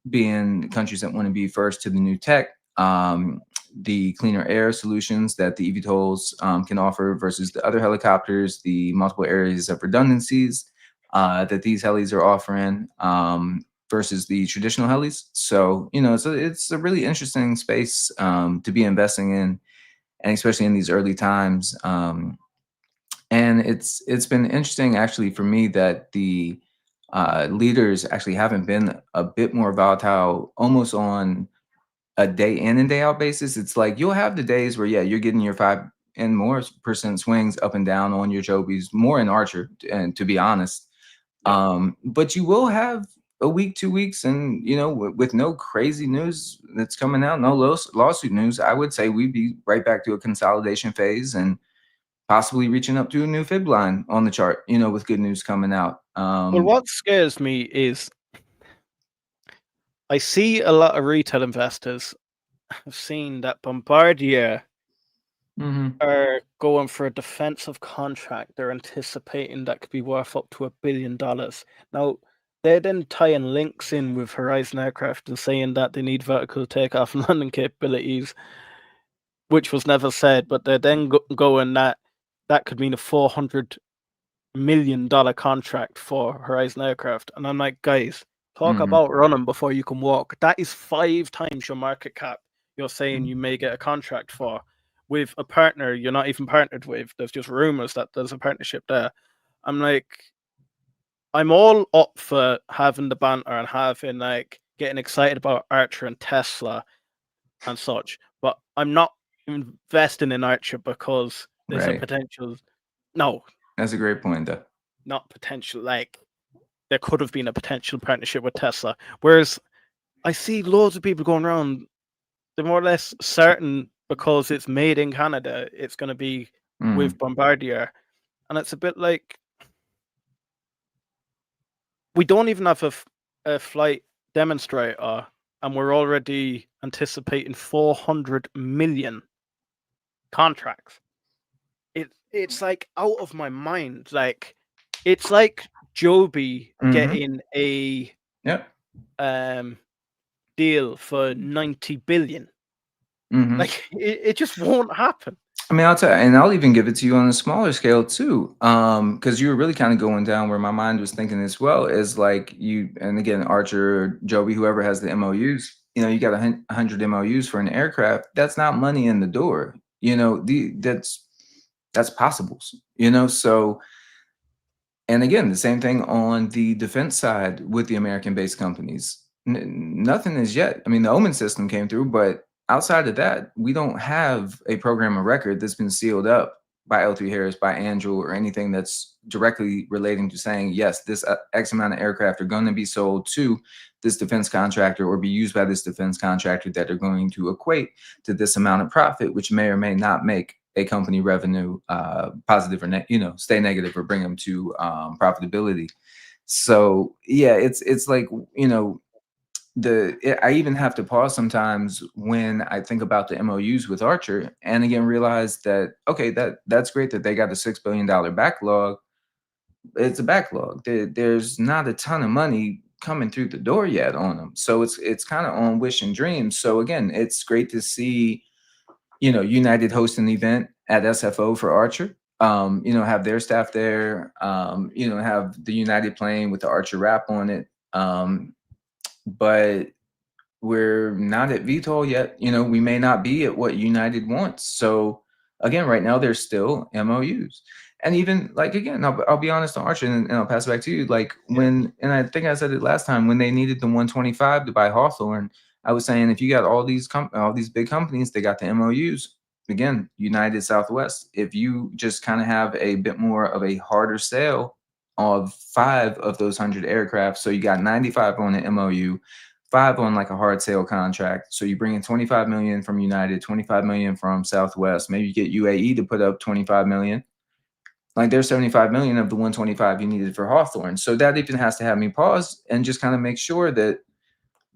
being countries that want to be first to the new tech, the cleaner air solutions that the eVTOLs can offer versus the other helicopters, the multiple areas of redundancies that these helis are offering, versus the traditional helis. So it's a really interesting space to be investing in, and especially in these early times. And it's been interesting, actually, for me, that the leaders actually haven't been a bit more volatile, almost on a day in and day out basis. It's like you'll have the days where, yeah, you're getting your 5% swings up and down on your Jobies, more in Archer, and to be honest. But you will have a week, 2 weeks, and with no crazy news that's coming out, no lawsuit news, I would say we'd be right back to a consolidation phase, and possibly reaching up to a new fib line on the chart, with good news coming out. Well, what scares me is I see a lot of retail investors have seen that Bombardier are going for a defensive contract. They're anticipating that could be worth up to $1 billion. Now, they're then tying links in with Horizon Aircraft and saying that they need vertical takeoff and landing capabilities, which was never said, but they're then going that could mean a $400 million contract for Horizon Aircraft. And I'm like, guys, talk about running before you can walk. That is 5 times your market cap you're saying you may get a contract for, with a partner you're not even partnered with. There's just rumors that there's a partnership there. I'm like, I'm all up for having the banter and having, like, getting excited about Archer and Tesla and such, but I'm not investing in Archer because there's a potential. No, that's a great point, though. Not potential, like there could have been a potential partnership with Tesla. Whereas I see loads of people going around, they're more or less certain because it's made in Canada, it's going to be with Bombardier. And it's a bit like, we don't even have a flight demonstrator, and we're already anticipating 400 million contracts. It's like out of my mind. Like, it's like Joby getting a deal for 90 billion. Like, it just won't happen. I mean, I'll tell you, and I'll even give it to you on a smaller scale too, because you were really kind of going down where my mind was thinking as well. Is like and again, Archer, Joby, whoever has the MOUs, you got 100 MOUs for an aircraft. That's not money in the door. That's possibles. So. And again, the same thing on the defense side with the American-based companies. Nothing is yet. I mean, the Omen system came through, but outside of that, we don't have a program of record that's been sealed up by L3Harris, by Andrew, or anything that's directly relating to saying, yes, this X amount of aircraft are going to be sold to this defense contractor or be used by this defense contractor that are going to equate to this amount of profit, which may or may not make a company revenue positive or stay negative or bring them to profitability. So yeah, it's like I even have to pause sometimes when I think about the MOUs with Archer, and again realize that, okay, that's great that they got a $6 billion backlog. It's a backlog. There's not a ton of money coming through the door yet on them, so it's kind of on wish and dreams. So again, it's great to see United host an event at SFO for Archer. Have their staff there. Have the United plane with the Archer wrap on it. But we're not at VTOL yet. We may not be at what United wants. So again, right now there's still MOUs. And even like, again, I'll be honest on Archer, and I'll pass it back to you. Like and I think I said it last time, when they needed the 125 to buy Hawthorne, I was saying, if you got all these big companies, they got the MOUs. Again, United, Southwest. If you just kind of have a bit more of a harder sale of 5 of those 100 aircraft, so you got 95 on the MOU, 5 on like a hard sale contract. So you bring in 25 million from United, 25 million from Southwest. Maybe you get UAE to put up 25 million. Like there's 75 million of the 125 you needed for Hawthorne. So that even has to have me pause and just kind of make sure that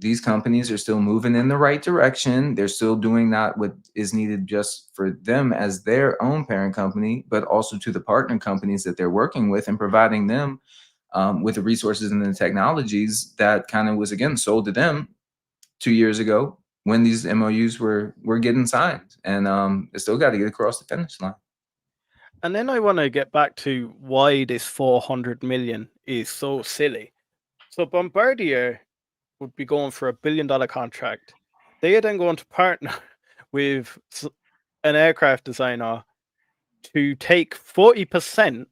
these companies are still moving in the right direction. They're still doing not what is needed just for them as their own parent company, but also to the partner companies that they're working with, and providing them with the resources and the technologies that kind of was, again, sold to them 2 years ago when these MOUs were getting signed. And they still got to get across the finish line. And then I want to get back to why this 400 million is so silly. So Bombardier would be going for $1 billion contract. They are then going to partner with an aircraft designer to take 40%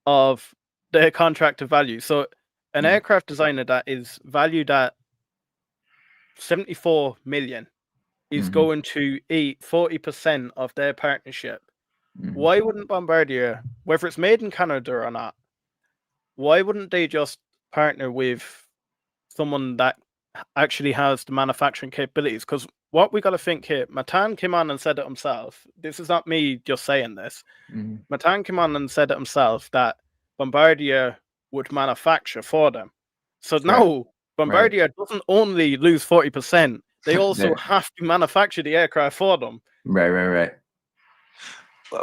of their contracted value. So an aircraft designer that is valued at 74 million is going to eat 40% of their partnership. Why wouldn't Bombardier, whether it's made in Canada or not, why wouldn't they just partner with someone that actually has the manufacturing capabilities? Because what we got to think here, Matan came on and said it himself. This is not me just saying this. Matan came on and said it himself that Bombardier would manufacture for them. So now Bombardier doesn't only lose 40%, they also have to manufacture the aircraft for them. Right.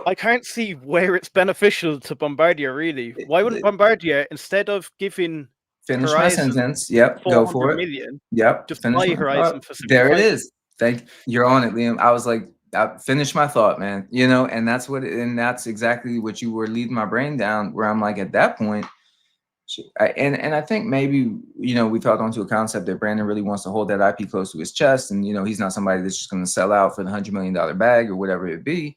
I can't see where it's beneficial to Bombardier, really. Why wouldn't Bombardier, instead of giving Finish Horizon my sentence. Yep, go for it. million, just buy Horizon for 75? There it is. You're on it, Liam. I was like, finish my thought, man. And that's exactly what you were leading my brain down, where I'm like, at that point, and I think maybe, we felt onto a concept that Brandon really wants to hold that IP close to his chest, and he's not somebody that's just going to sell out for the $100 million bag or whatever it be.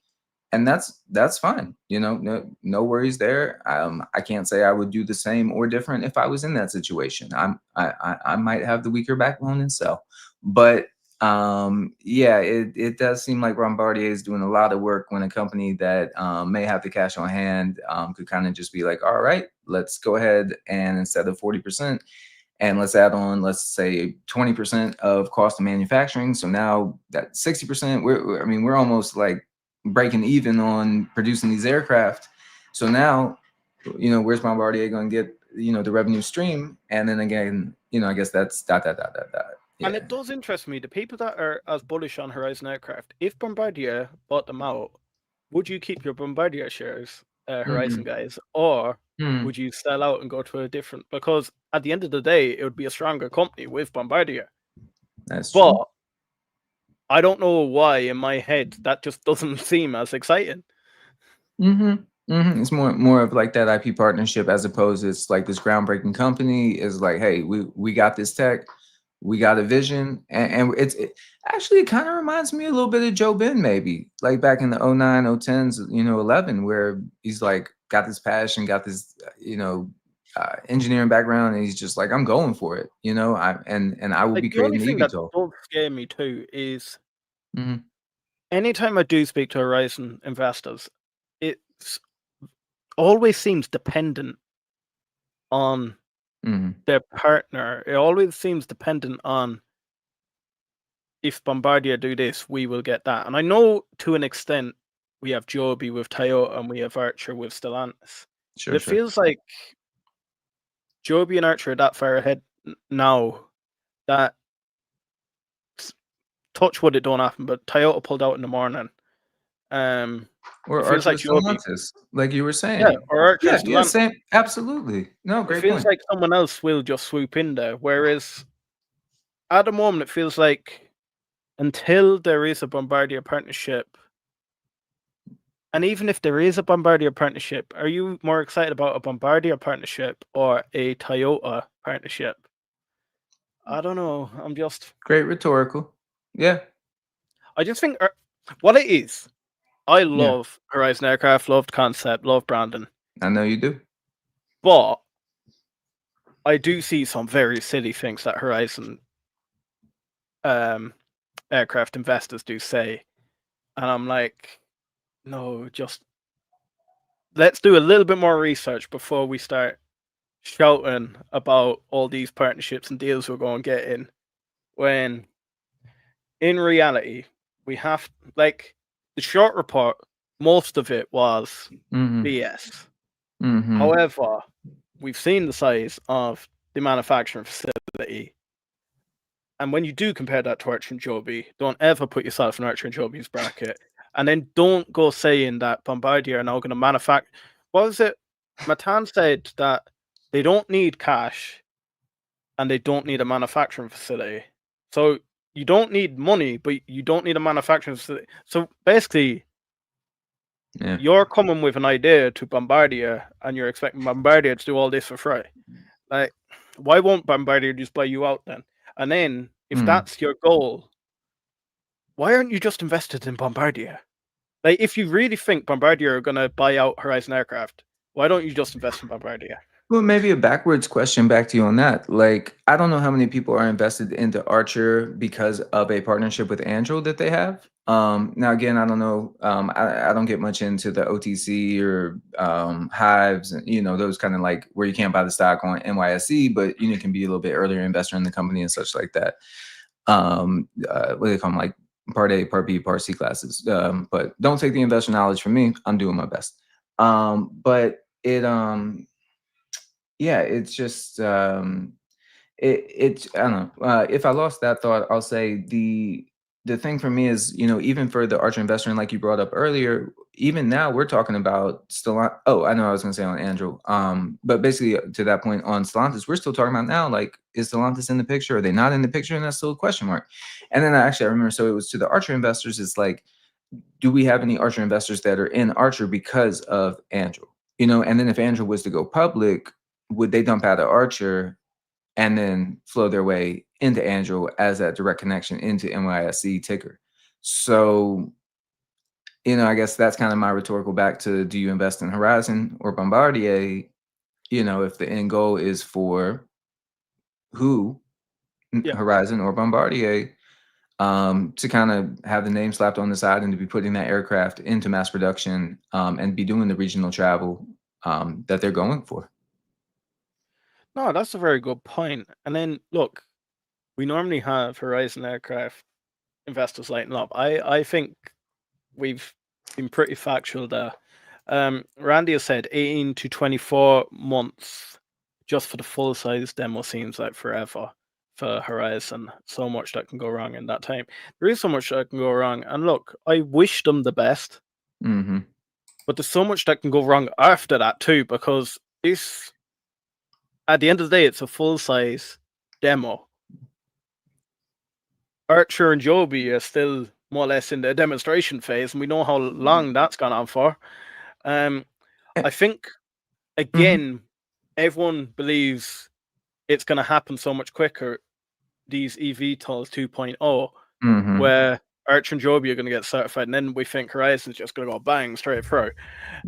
And that's fine. No worries there. I can't say I would do the same or different if I was in that situation. I might have the weaker backbone and sell, but it does seem like Bombardier is doing a lot of work when a company that may have the cash on hand could kind of just be like, all right, let's go ahead and instead of 40%, and let's add on, let's say 20% of cost of manufacturing. So now that 60%, we're almost like breaking even on producing these aircraft. So now, where's Bombardier going to get, the revenue stream? And then again, I guess that's dot. Yeah. And it does interest me, the people that are as bullish on Horizon aircraft, if Bombardier bought them out, would you keep your Bombardier shares, Horizon guys, or would you sell out and go to a different? Because at the end of the day, it would be a stronger company with Bombardier. That's true. I don't know why in my head that just doesn't seem as exciting. It's more of like that IP partnership, as opposed to it's like this groundbreaking company is like, hey, we got this tech, we got a vision, and it kind of reminds me a little bit of Joe Ben, maybe like back in the 09, 010s, 11, where he's like got this passion, got this engineering background, and he's just like, I'm going for it, I will be creating the only thing that eVTOL. does scare me too is anytime I do speak to Horizon investors, it always seems dependent on their partner. It always seems dependent on, if Bombardier do this, we will get that. And I know to an extent we have Joby with Toyota and we have Archer with Stellantis. Sure. It feels like Joby and Archer are that far ahead now that, touch wood, it don't happen, but Toyota pulled out in the morning. Or it feels Archer like Joby, like you were saying. yeah, or Archer Stellantis. Same. Absolutely. No, great It feels point. like someone else will just swoop in there. Whereas at the moment, it feels like until there is a Bombardier partnership And even if there is a Bombardier partnership, are you more excited about a Bombardier partnership or a Toyota partnership? I don't know. I'm just. Great rhetorical. Yeah. I just think what it is. I Yeah. love Horizon Aircraft, love the concept, love Brandon, I know you do. but I do see some very silly things that Horizon aircraft investors do say, and I'm like, no, just let's do a little bit more research before we start shouting about all these partnerships and deals we're going to get in. When in reality, we have like the short report, most of it was BS. However, we've seen the size of the manufacturing facility. And when you do compare that to Archer and Joby, don't ever put yourself in Archer and Joby's bracket. And then don't go saying that Bombardier are now going to manufacture. What was it? Matan said that they don't need cash and they don't need a manufacturing facility. So you don't need money, but you don't need a manufacturing facility. So basically, you're coming with an idea to Bombardier and you're expecting Bombardier to do all this for free. Like, why won't Bombardier just buy you out then? And then, if that's your goal, why aren't you just invested in Bombardier? Like, if you really think Bombardier are going to buy out Horizon Aircraft, why don't you just invest in Bombardier? Well, maybe a backwards question back to you on that. Like, I don't know how many people are invested into Archer because of a partnership with Andrew that they have. Now, again, I don't know. I don't get much into the OTC or Hives, those kind of like where you can't buy the stock on NYSE, but you can be a little bit earlier investor in the company and such like that. What do they call them? Like Part A, Part B, Part C classes. But don't take the investor knowledge from me. I'm doing my best. But yeah, it's just it's I don't know. If I lost that thought, I'll say the thing for me is, even for the Archer investor, and like you brought up earlier, even now we're talking about Stellantis. Oh, I know I was gonna say on Andrew. But basically to that point on Stellantis, we're still talking about now, like, is Stellantis in the picture? Are they not in the picture? And that's still a question mark. And then I remember, so it was to the Archer investors, it's like, do we have any Archer investors that are in Archer because of Andrew? And then if Andrew was to go public, would they dump out of Archer and then flow their way into Andrew as that direct connection into NYSE ticker? So, I guess that's kind of my rhetorical back to, do you invest in Horizon or Bombardier? If the end goal is for who, Horizon or Bombardier, to kind of have the name slapped on the side and to be putting that aircraft into mass production, and be doing the regional travel that they're going for. No, that's a very good point. And then, look, we normally have Horizon Aircraft investors lighting up. I think we've been pretty factual there. Randy has said 18 to 24 months just for the full size demo seems like forever for Horizon. So much that can go wrong in that time. There is so much that can go wrong. And look, I wish them the best. But there's so much that can go wrong after that too, because this, at the end of the day, it's a full size demo. Archer and Joby are still more or less in the demonstration phase, and we know how long that's gone on for. I think, again, everyone believes it's going to happen so much quicker, these eVTOLs 2.0, where Archer and Joby are going to get certified, and then we think Horizon's just going to go bang straight through.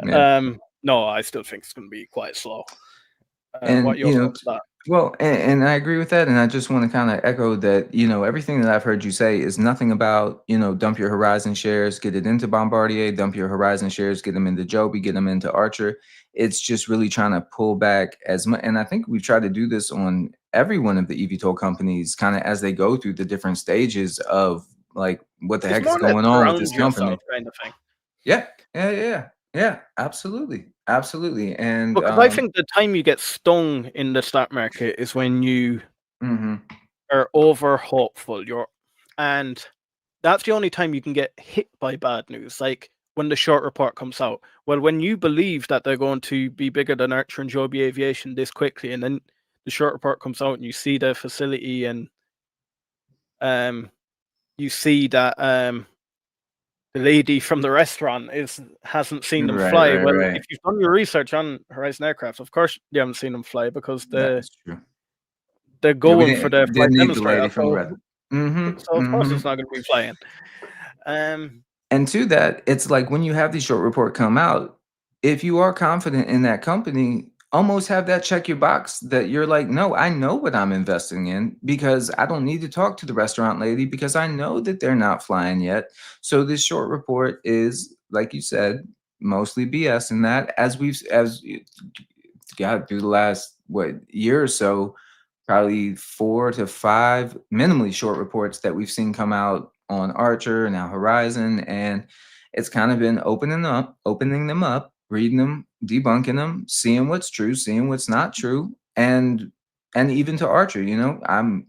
No, I still think it's going to be quite slow. And what are your thoughts on that? Well, and I agree with that, and I just want to kind of echo that. Everything that I've heard you say is nothing about, dump your Horizon shares, get it into Bombardier, dump your Horizon shares, get them into Joby, get them into Archer. It's just really trying to pull back as much, and I think we've tried to do this on every one of the eVTOL companies, kind of as they go through the different stages of like, what the heck is going on with this company? Kind of thing. Yeah, absolutely. And because I think the time you get stung in the stock market is when you are over hopeful. And that's the only time you can get hit by bad news. Like when the short report comes out. Well, when you believe that they're going to be bigger than Archer and Joby Aviation this quickly, and then the short report comes out and you see the facility and you see that the lady from the restaurant hasn't seen them Right, fly. right, Well, right. if you've done your research on Horizon Aircraft, of course you haven't seen them fly because That's true. they're Yeah, we going for the flight didn't need the demonstrator. lady from the restaurant. So of course it's not going to be flying. And to that, it's like when you have these short report come out, if you are confident in that company, almost have that check your box that you're like, no, I know what I'm investing in because I don't need to talk to the restaurant lady because I know that they're not flying yet. So this short report is, like you said, mostly BS in that as God through the last year or so, probably 4 to 5 minimally short reports that we've seen come out on Archer, now Horizon, and it's kind of been opening them up, reading them, debunking them, seeing what's true, seeing what's not true, and even to Archer,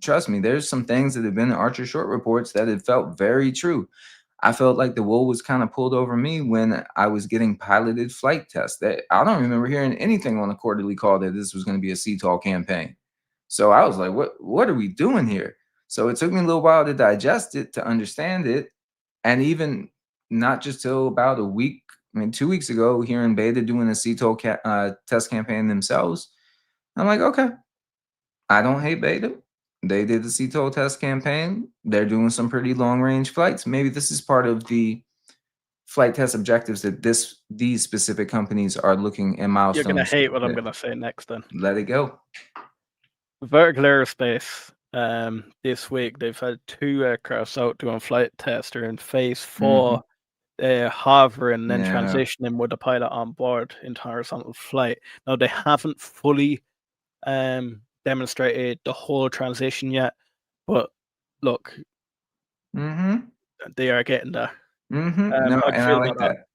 trust me, there's some things that have been in Archer short reports that have felt very true. I felt like the wool was kind of pulled over me when I was getting piloted flight tests. That I don't remember hearing anything on a quarterly call that this was going to be a CTOL campaign. So I was like, what are we doing here? So it took me a little while to digest it, to understand it. And even not just till about a week, 2 weeks ago, hearing Beta doing a CTOL test campaign themselves, I'm like, okay, I don't hate Beta. They did the CTOL test campaign. They're doing some pretty long range flights. Maybe this is part of the flight test objectives that these specific companies are looking at You're going to milestones. hate what I'm going to say next then. Let it go. Vertical Aerospace, this week they've had 2 aircrafts out doing flight tests. They're in phase 4, hovering and then transitioning with the pilot on board into horizontal flight. Now they haven't fully demonstrated the whole transition yet, but look, they are getting there. No, How do you and I feel like about that? that.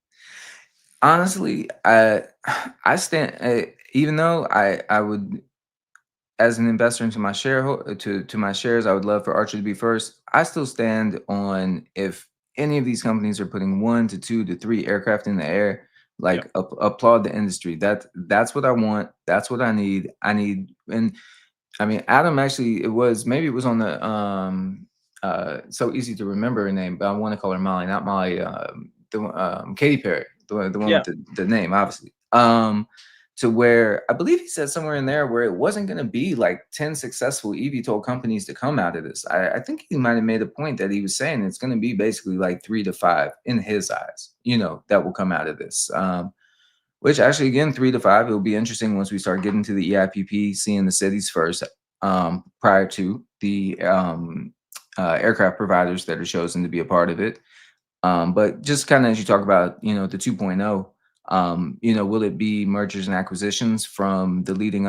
Honestly, I stand. Even though I would, as an investor into my to my shares, I would love for Archer to be first. I still stand on if any of these companies are putting 1 to 2 to 3 aircraft in the air, like applaud the industry. That's what I want. That's what I need. And Adam actually, it was on the so easy to remember her name, but I want to call her Molly, not Molly. Katy Perry, the one with the name, obviously. To where I believe he said somewhere in there where it wasn't going to be like 10 successful eVTOL companies to come out of this. I think he might have made a point that he was saying it's going to be basically like 3 to 5 in his eyes, that will come out of this. Which actually, again, 3 to 5, it'll be interesting once we start getting to the EIPP, seeing the cities first, prior to the aircraft providers that are chosen to be a part of it. But just kind of as you talk about, the 2.0, will it be mergers and acquisitions from the leading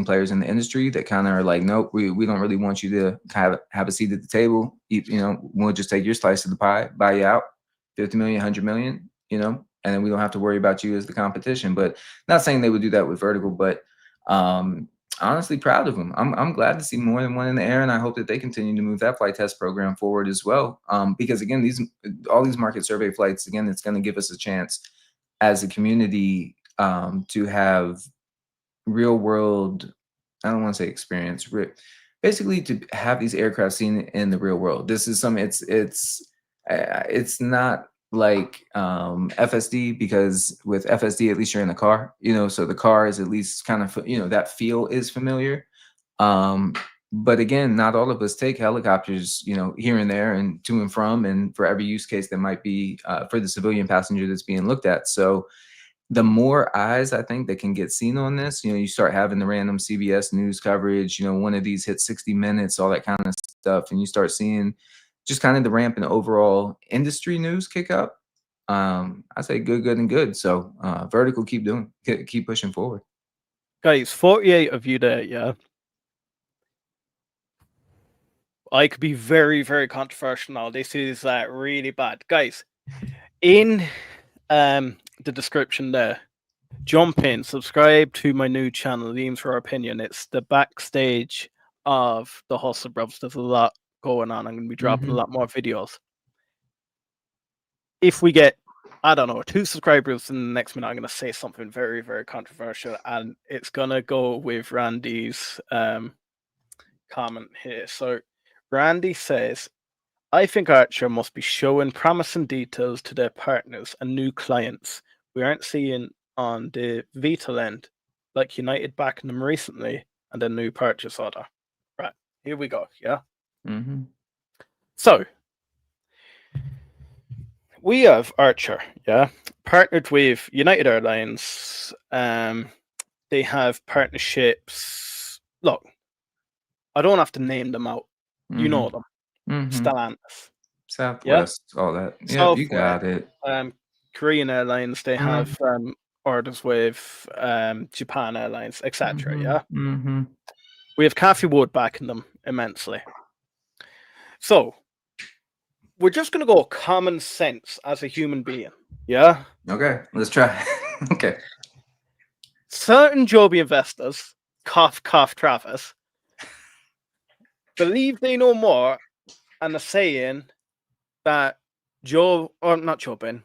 players in the industry that kind of are like, nope, we don't really want you to have a seat at the table. We'll just take your slice of the pie, buy you out, 50 million, 100 million, and then we don't have to worry about you as the competition. But not saying they would do that with Vertical, but honestly proud of them. I'm glad to see more than one in the air, and I hope that they continue to move that flight test program forward as well. Because again, all these market survey flights, again, it's going to give us a chance as a community to have real world, I don't want to say experience, basically to have these aircraft seen in the real world. This is it's not like FSD, because with FSD at least you're in the car, so the car is at least kind of, that feel is familiar. But again, not all of us take helicopters, here and there and to and from, and for every use case that might be for the civilian passenger that's being looked at. So the more eyes I think that can get seen on this, you start having the random CBS news coverage, one of these hit 60 minutes, all that kind of stuff, and you start seeing just kind of the ramp in overall industry news kick up. I say good, and good. So Vertical, keep pushing forward. Guys, 48 of you there, yeah. I could be very, very controversial now. This is really bad. Guys, in the description there, jump in, subscribe to my new channel, Themes for Our Opinion. It's the backstage of the Hustle Bros. There's a lot going on. I'm going to be dropping a lot more videos. If we get, I don't know, 2 subscribers in the next minute, I'm going to say something very, very controversial, and it's going to go with Randy's comment here. So Randy says, I think Archer must be showing promising details to their partners and new clients we aren't seeing on the eVTOL end, like United backing them recently and a new purchase order. Right, here we go, yeah? Mm-hmm. So, we have Archer, yeah, partnered with United Airlines. They have partnerships. Look, I don't have to name them out. You Mm-hmm. know them. Mm-hmm. Stellantis, yeah, Southwest, all that. Yep, you Southwest, got it. Korean Airlines. They Mm-hmm. have orders with Japan Airlines, etc. Mm-hmm. Yeah, Mm-hmm. we have Cathy Wood backing them immensely. So we're just gonna go common sense as a human being. Yeah, Okay, let's try. Okay. certain Joby investors, cough cough Travis, believe they know more and are saying that Joe, or not Joe Ben,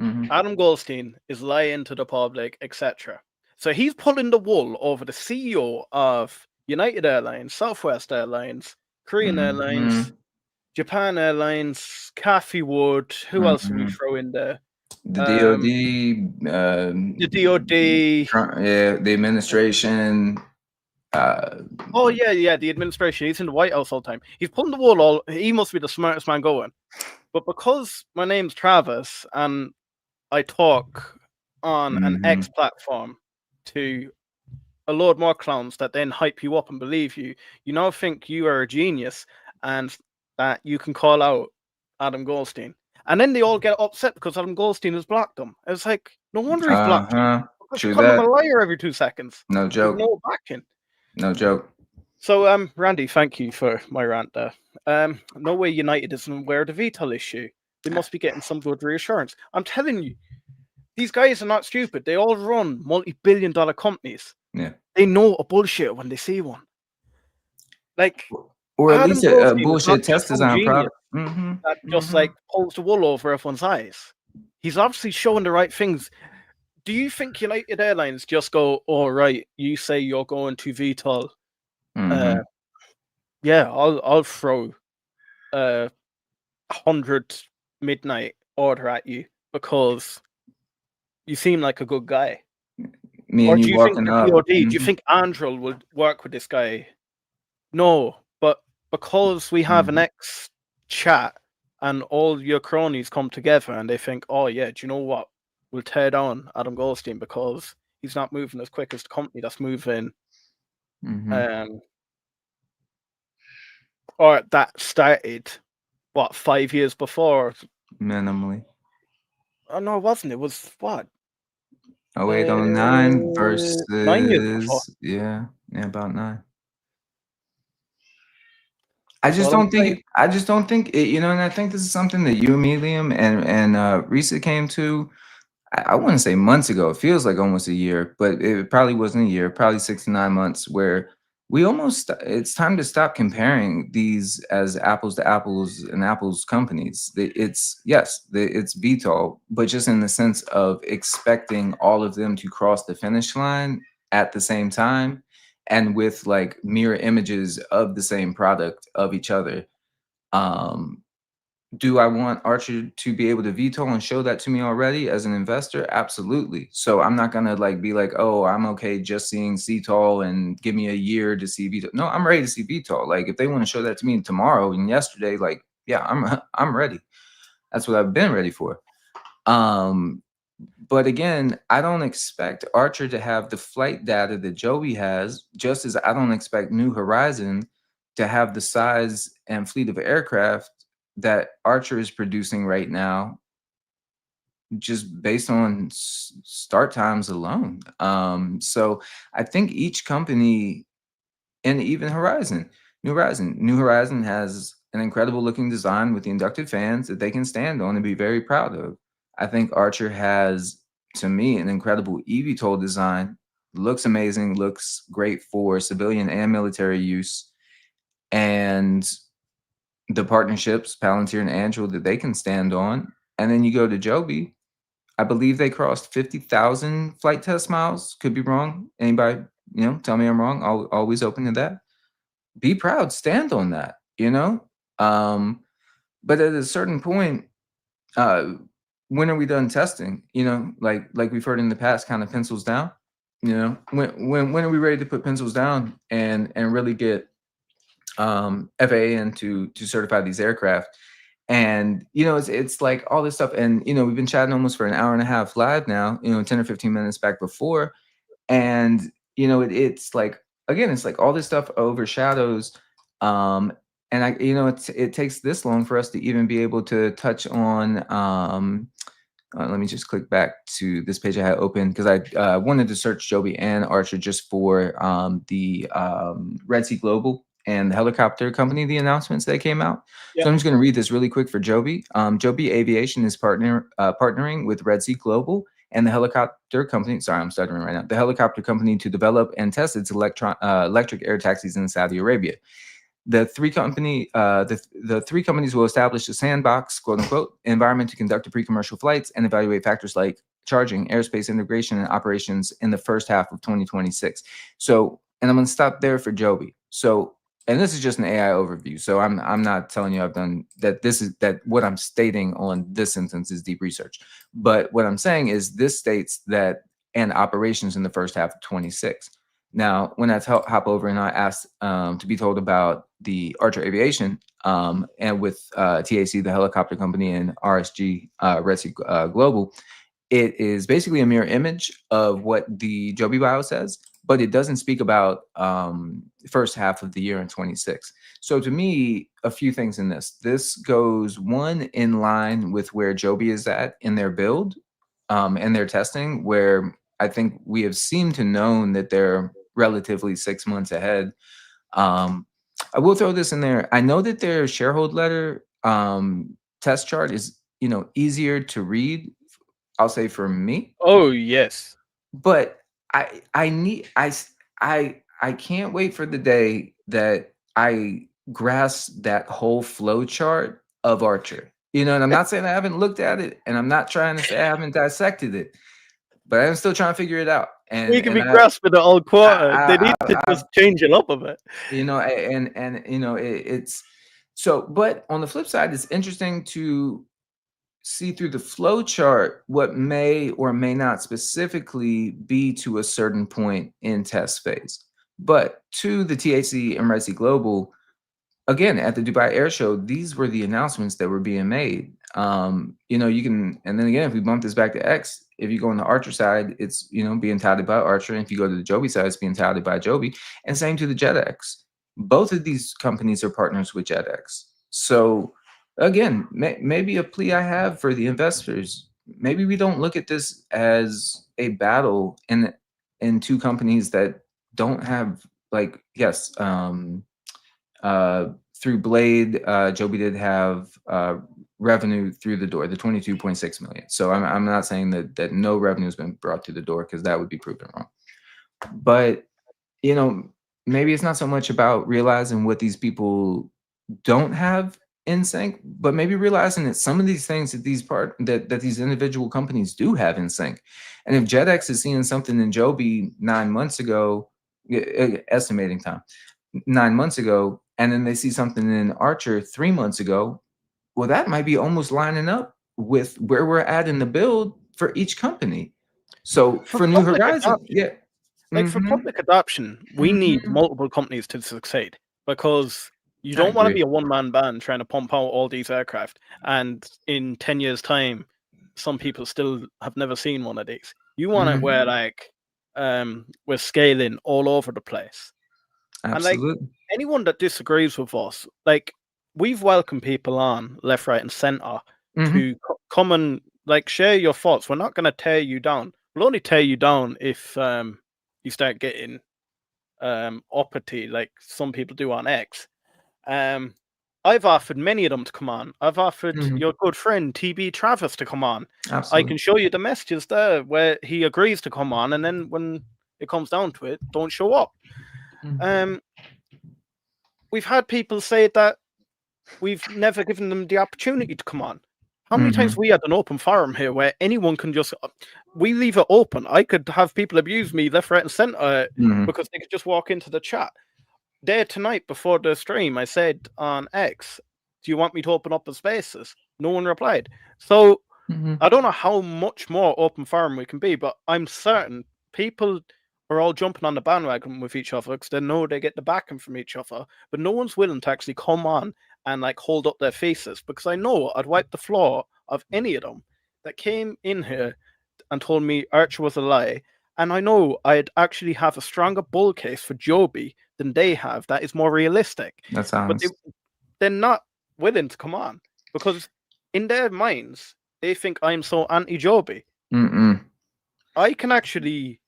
Mm-hmm. Adam Goldstein is lying to the public, etc. So he's pulling the wool over the CEO of United Airlines, Southwest Airlines, Korean Mm-hmm. Airlines, Japan Airlines, Cathy Wood. Who else do we Mm-hmm. throw in there? The Um, DoD, the DoD. Trump, yeah, the administration. Uh, Oh yeah, the administration. He's in the White House all the time. He's pulling the wool all. He must be the smartest man going. But because my name's Travis and I talk on an mm-hmm. X platform to a load more clowns that then hype you up and believe you, you now think you are a genius and that you can call out Adam Goldstein. And then they all get upset because Adam Goldstein has blocked them. It's like, no wonder he's blocked you. Uh-huh. Because you're True calling him a that. liar every 2 seconds No with joke. no backing. No joke. So, Randy, thank you for my rant there. No way United isn't aware of the VTOL issue. They must be getting some good reassurance. I'm telling you, these guys are not stupid. They all run multi-billion-dollar companies. Yeah. They know a bullshit when they see one. Like Or at Adam least a Goldstein is not bullshit just test some design genius product. Mm-hmm. that just Mm-hmm. like pulls the wool over everyone's eyes. He's obviously showing the right things. Do you think United Airlines just go, "Oh right, you say you're going to VTOL? Mm-hmm. Uh, yeah, I'll throw 100 midnight order at you because you seem like a good guy." Me Or and do you you think walking the up. DoD? Do you Mm-hmm. think Andrel would work with this guy? No, but because we have an Mm-hmm. X chat and all your cronies come together and they think, oh yeah, do you know what? We'll tear down Adam Goldstein because he's not moving as quick as the company that's moving, Mm-hmm. um, or that started what 5 years before. Minimally. Oh no, it wasn't. It was what 0809 9 years before. versus yeah, about 9. That's all I'm saying. I just don't think it, and I think this is something that you, Emilium, and Risa came to. I wouldn't say months ago. It feels like almost a year, but it probably wasn't a year, probably 6 to 9 months, where we almost it's time to stop comparing these as apples to apples and apples companies. It's yes, it's VTOL, but just in the sense of expecting all of them to cross the finish line at the same time and with like mirror images of the same product of each other. Um, do I want Archer to be able to veto and show that to me already as an investor? Absolutely. So I'm not gonna like be like, oh, I'm okay just seeing CTOL and give me a year to see veto. No, I'm ready to see VTOL. Like if they want to show that to me tomorrow and yesterday, like yeah, I'm ready. That's what I've been ready for. Um, but again, I don't expect Archer to have the flight data that Joby has, just as I don't expect New Horizon to have the size and fleet of aircraft that Archer is producing right now, just based on start times alone. So I think each company, and even New Horizon has an incredible looking design with the inducted fans that they can stand on and be very proud of. I think Archer has, to me, an incredible eVTOL design. Looks amazing, looks great for civilian and military use. And the partnerships, Palantir and Andrew, that they can stand on. And then you go to Joby. I believe they crossed 50,000 flight test miles. Could be wrong. Anybody, tell me I'm wrong. Always open to that. Be proud, stand on that. Um, But at a certain point, uh, when are we done testing? You know, like we've heard in the past, kind of pencils down. You know, when are we ready to put pencils down and really get FAA in to certify these aircraft? And you know, it's like all this stuff, and you know, we've been chatting almost for an hour and a half live now. You know, 10 or 15 minutes back before, and you know, it's like again, it's like all this stuff overshadows. Um, and you know, it takes this long for us to even be able to touch on let me just click back to this page I had open because I wanted to search Joby and Archer just for the Red Sea Global and the helicopter company, the announcements that came out. Yeah. So I'm just going to read this really quick for Joby. Joby Aviation is partnering with Red Sea Global and the helicopter company. Sorry, I'm stuttering right now. The helicopter company to develop and test its electric air taxis in Saudi Arabia. The three companies will establish a sandbox, quote unquote, environment to conduct the pre-commercial flights and evaluate factors like charging, airspace integration, and operations in the first half of 2026. So, and I'm going to stop there for Joby. So, and this is just an AI overview. So I'm not telling you I've done that. This is that what I'm stating on this sentence is deep research. But what I'm saying is this states that and operations in the first half of 26. Now, when I hop over and I asked to be told about the Archer Aviation and with TAC, the helicopter company, and RSG, Red Sea Global, it is basically a mirror image of what the Joby bio says, but it doesn't speak about first half of the year in 26. So to me, a few things in this. This goes one in line with where Joby is at in their build and their testing, where I think we have seemed to known that they're relatively 6 months ahead. I will throw this in there. I know that their shareholder letter test chart is, you know, easier to read, I'll say for me, Oh yes. but I need I can't wait for the day that I grasp that whole flow chart of Archer. You know, and I'm not saying I haven't looked at it, and I'm not trying to say I haven't dissected it, but I'm still trying to figure it out. We And can and be grasping the old quarter. They need to I just change it up a bit. you know, and you know, it's so. But on the flip side, it's interesting to see through the flow chart what may or may not specifically be to a certain point in test phase. But to the TAC and Red Sea Global, again at the Dubai Air Show, these were the announcements that were being made. You know, you can, and then again, if we bump this back to X, if you go on the Archer side, it's, you know, being touted by Archer, and if you go to the Joby side, it's being touted by Joby, and same to the JetX. Both of these companies are partners with JetX. So again, maybe a plea I have for the investors: maybe we don't look at this as a battle in two companies that don't have, like, yes, through Blade, Joby did have revenue through the door, the 22.6 million. So I'm not saying that no revenue has been brought through the door, because that would be proven wrong. But you know, maybe it's not so much about realizing what these people don't have in sync, but maybe realizing that some of these things that these individual companies do have in sync. And if JetX is seeing something in Joby 9 months ago, estimating time, 9 months ago, and then they see something in Archer 3 months ago, well, that might be almost lining up with where we're at in the build for each company. So For for New public Horizon, adoption, yeah. like for Mm-hmm. public adoption, we need Mm-hmm. multiple companies to succeed, because you I don't want to agree. be a one-man band trying to pump out all these aircraft, and in 10 years' time, some people still have never seen one of these. You want it where, Mm-hmm. like, we're scaling all over the place. And like Absolutely. anyone that disagrees with us, like, we've welcomed people on left, right, and center Mm-hmm. to come and like share your thoughts. We're not going to tear you down. We'll only tear you down if you start getting uppity, like some people do on X. I've offered many of them to come on. I've offered Mm-hmm. your good friend TB Travis to come on. I Absolutely. can show you the messages there where he agrees to come on, and then when it comes down to it, don't show up. Mm-hmm. Um, we've had people say that we've never given them the opportunity to come on. How many times Mm-hmm. have we had an open forum here where anyone can just, we leave it open. I could have people abuse me left, right, and center Mm-hmm. because they could just walk into the chat. There tonight before the stream, I said on X, do you want me to open up the spaces? No one replied. So I don't know how much more open forum we can be, but I'm certain people are all jumping on the bandwagon with each other because they know they get the backing from each other, but no one's willing to actually come on and like hold up their faces, because I know I'd wipe the floor of any of them that came in here and told me Archer was a lie. And I know I'd actually have a stronger bull case for Joby than they have that is more realistic. That But sounds. they're not willing to come on because in their minds, they think I'm so anti-Joby. I can actually,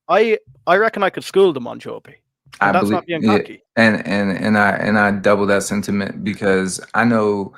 I reckon I could school them on Joby. I And that's believe, not being yeah, cocky. and I double that sentiment, because I know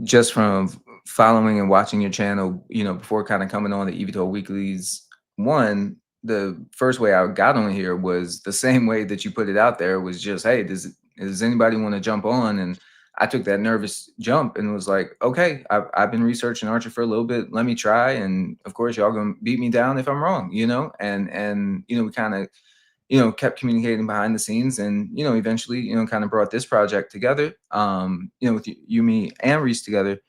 just from following and watching your channel, before kind of coming on the eVTOL weeklies, the first way I got on here was the same way that you put it out there, was just, hey, does anybody want to jump on? And I took that nervous jump and was like, okay, I've been researching Archer for a little bit. Let me try. And of course, y'all gonna beat me down if I'm wrong, and we kind of kept communicating behind the scenes, and eventually kind of brought this project together, with you, me, and Reese together.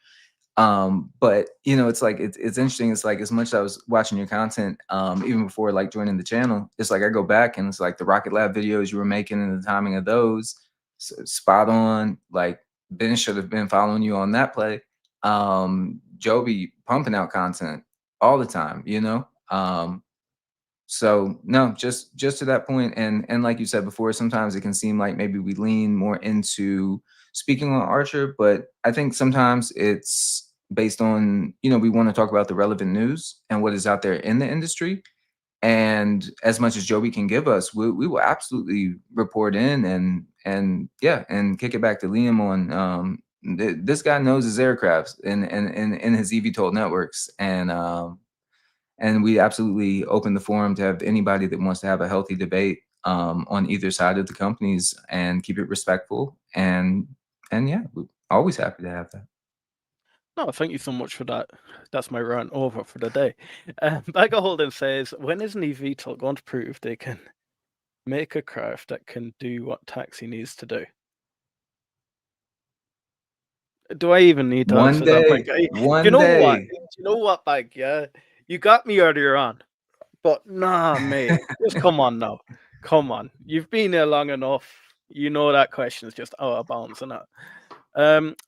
But it's like it's interesting. It's like, as much as I was watching your content, even before like joining the channel, it's like I go back and it's like the Rocket Lab videos you were making and the timing of those, spot on. Like, Ben should have been following you on that play. Joby pumping out content all the time, so no, just to that point, and like you said before, sometimes it can seem like maybe we lean more into speaking on Archer, but I think sometimes it's based on, we want to talk about the relevant news and what is out there in the industry. And as much as Joby can give us, we will absolutely report in, and yeah, and kick it back to Liam on, this guy knows his aircrafts and in his eVTOL networks, and we absolutely open the forum to have anybody that wants to have a healthy debate, on either side of the companies, and keep it respectful. And yeah, we're always happy to have that. No, thank you so much for that. That's my rant over for the day. Bagger Holden says, when is an eVTOL going to prove they can make a craft that can do what taxi needs to do? Do I even need to One answer that, day, Bag? Do you one know what? day. Do you know what, Bag? Yeah, you got me earlier on, but nah, mate. Just come on now. Come on. You've been here long enough. You know that question is just out of bounds, isn't it?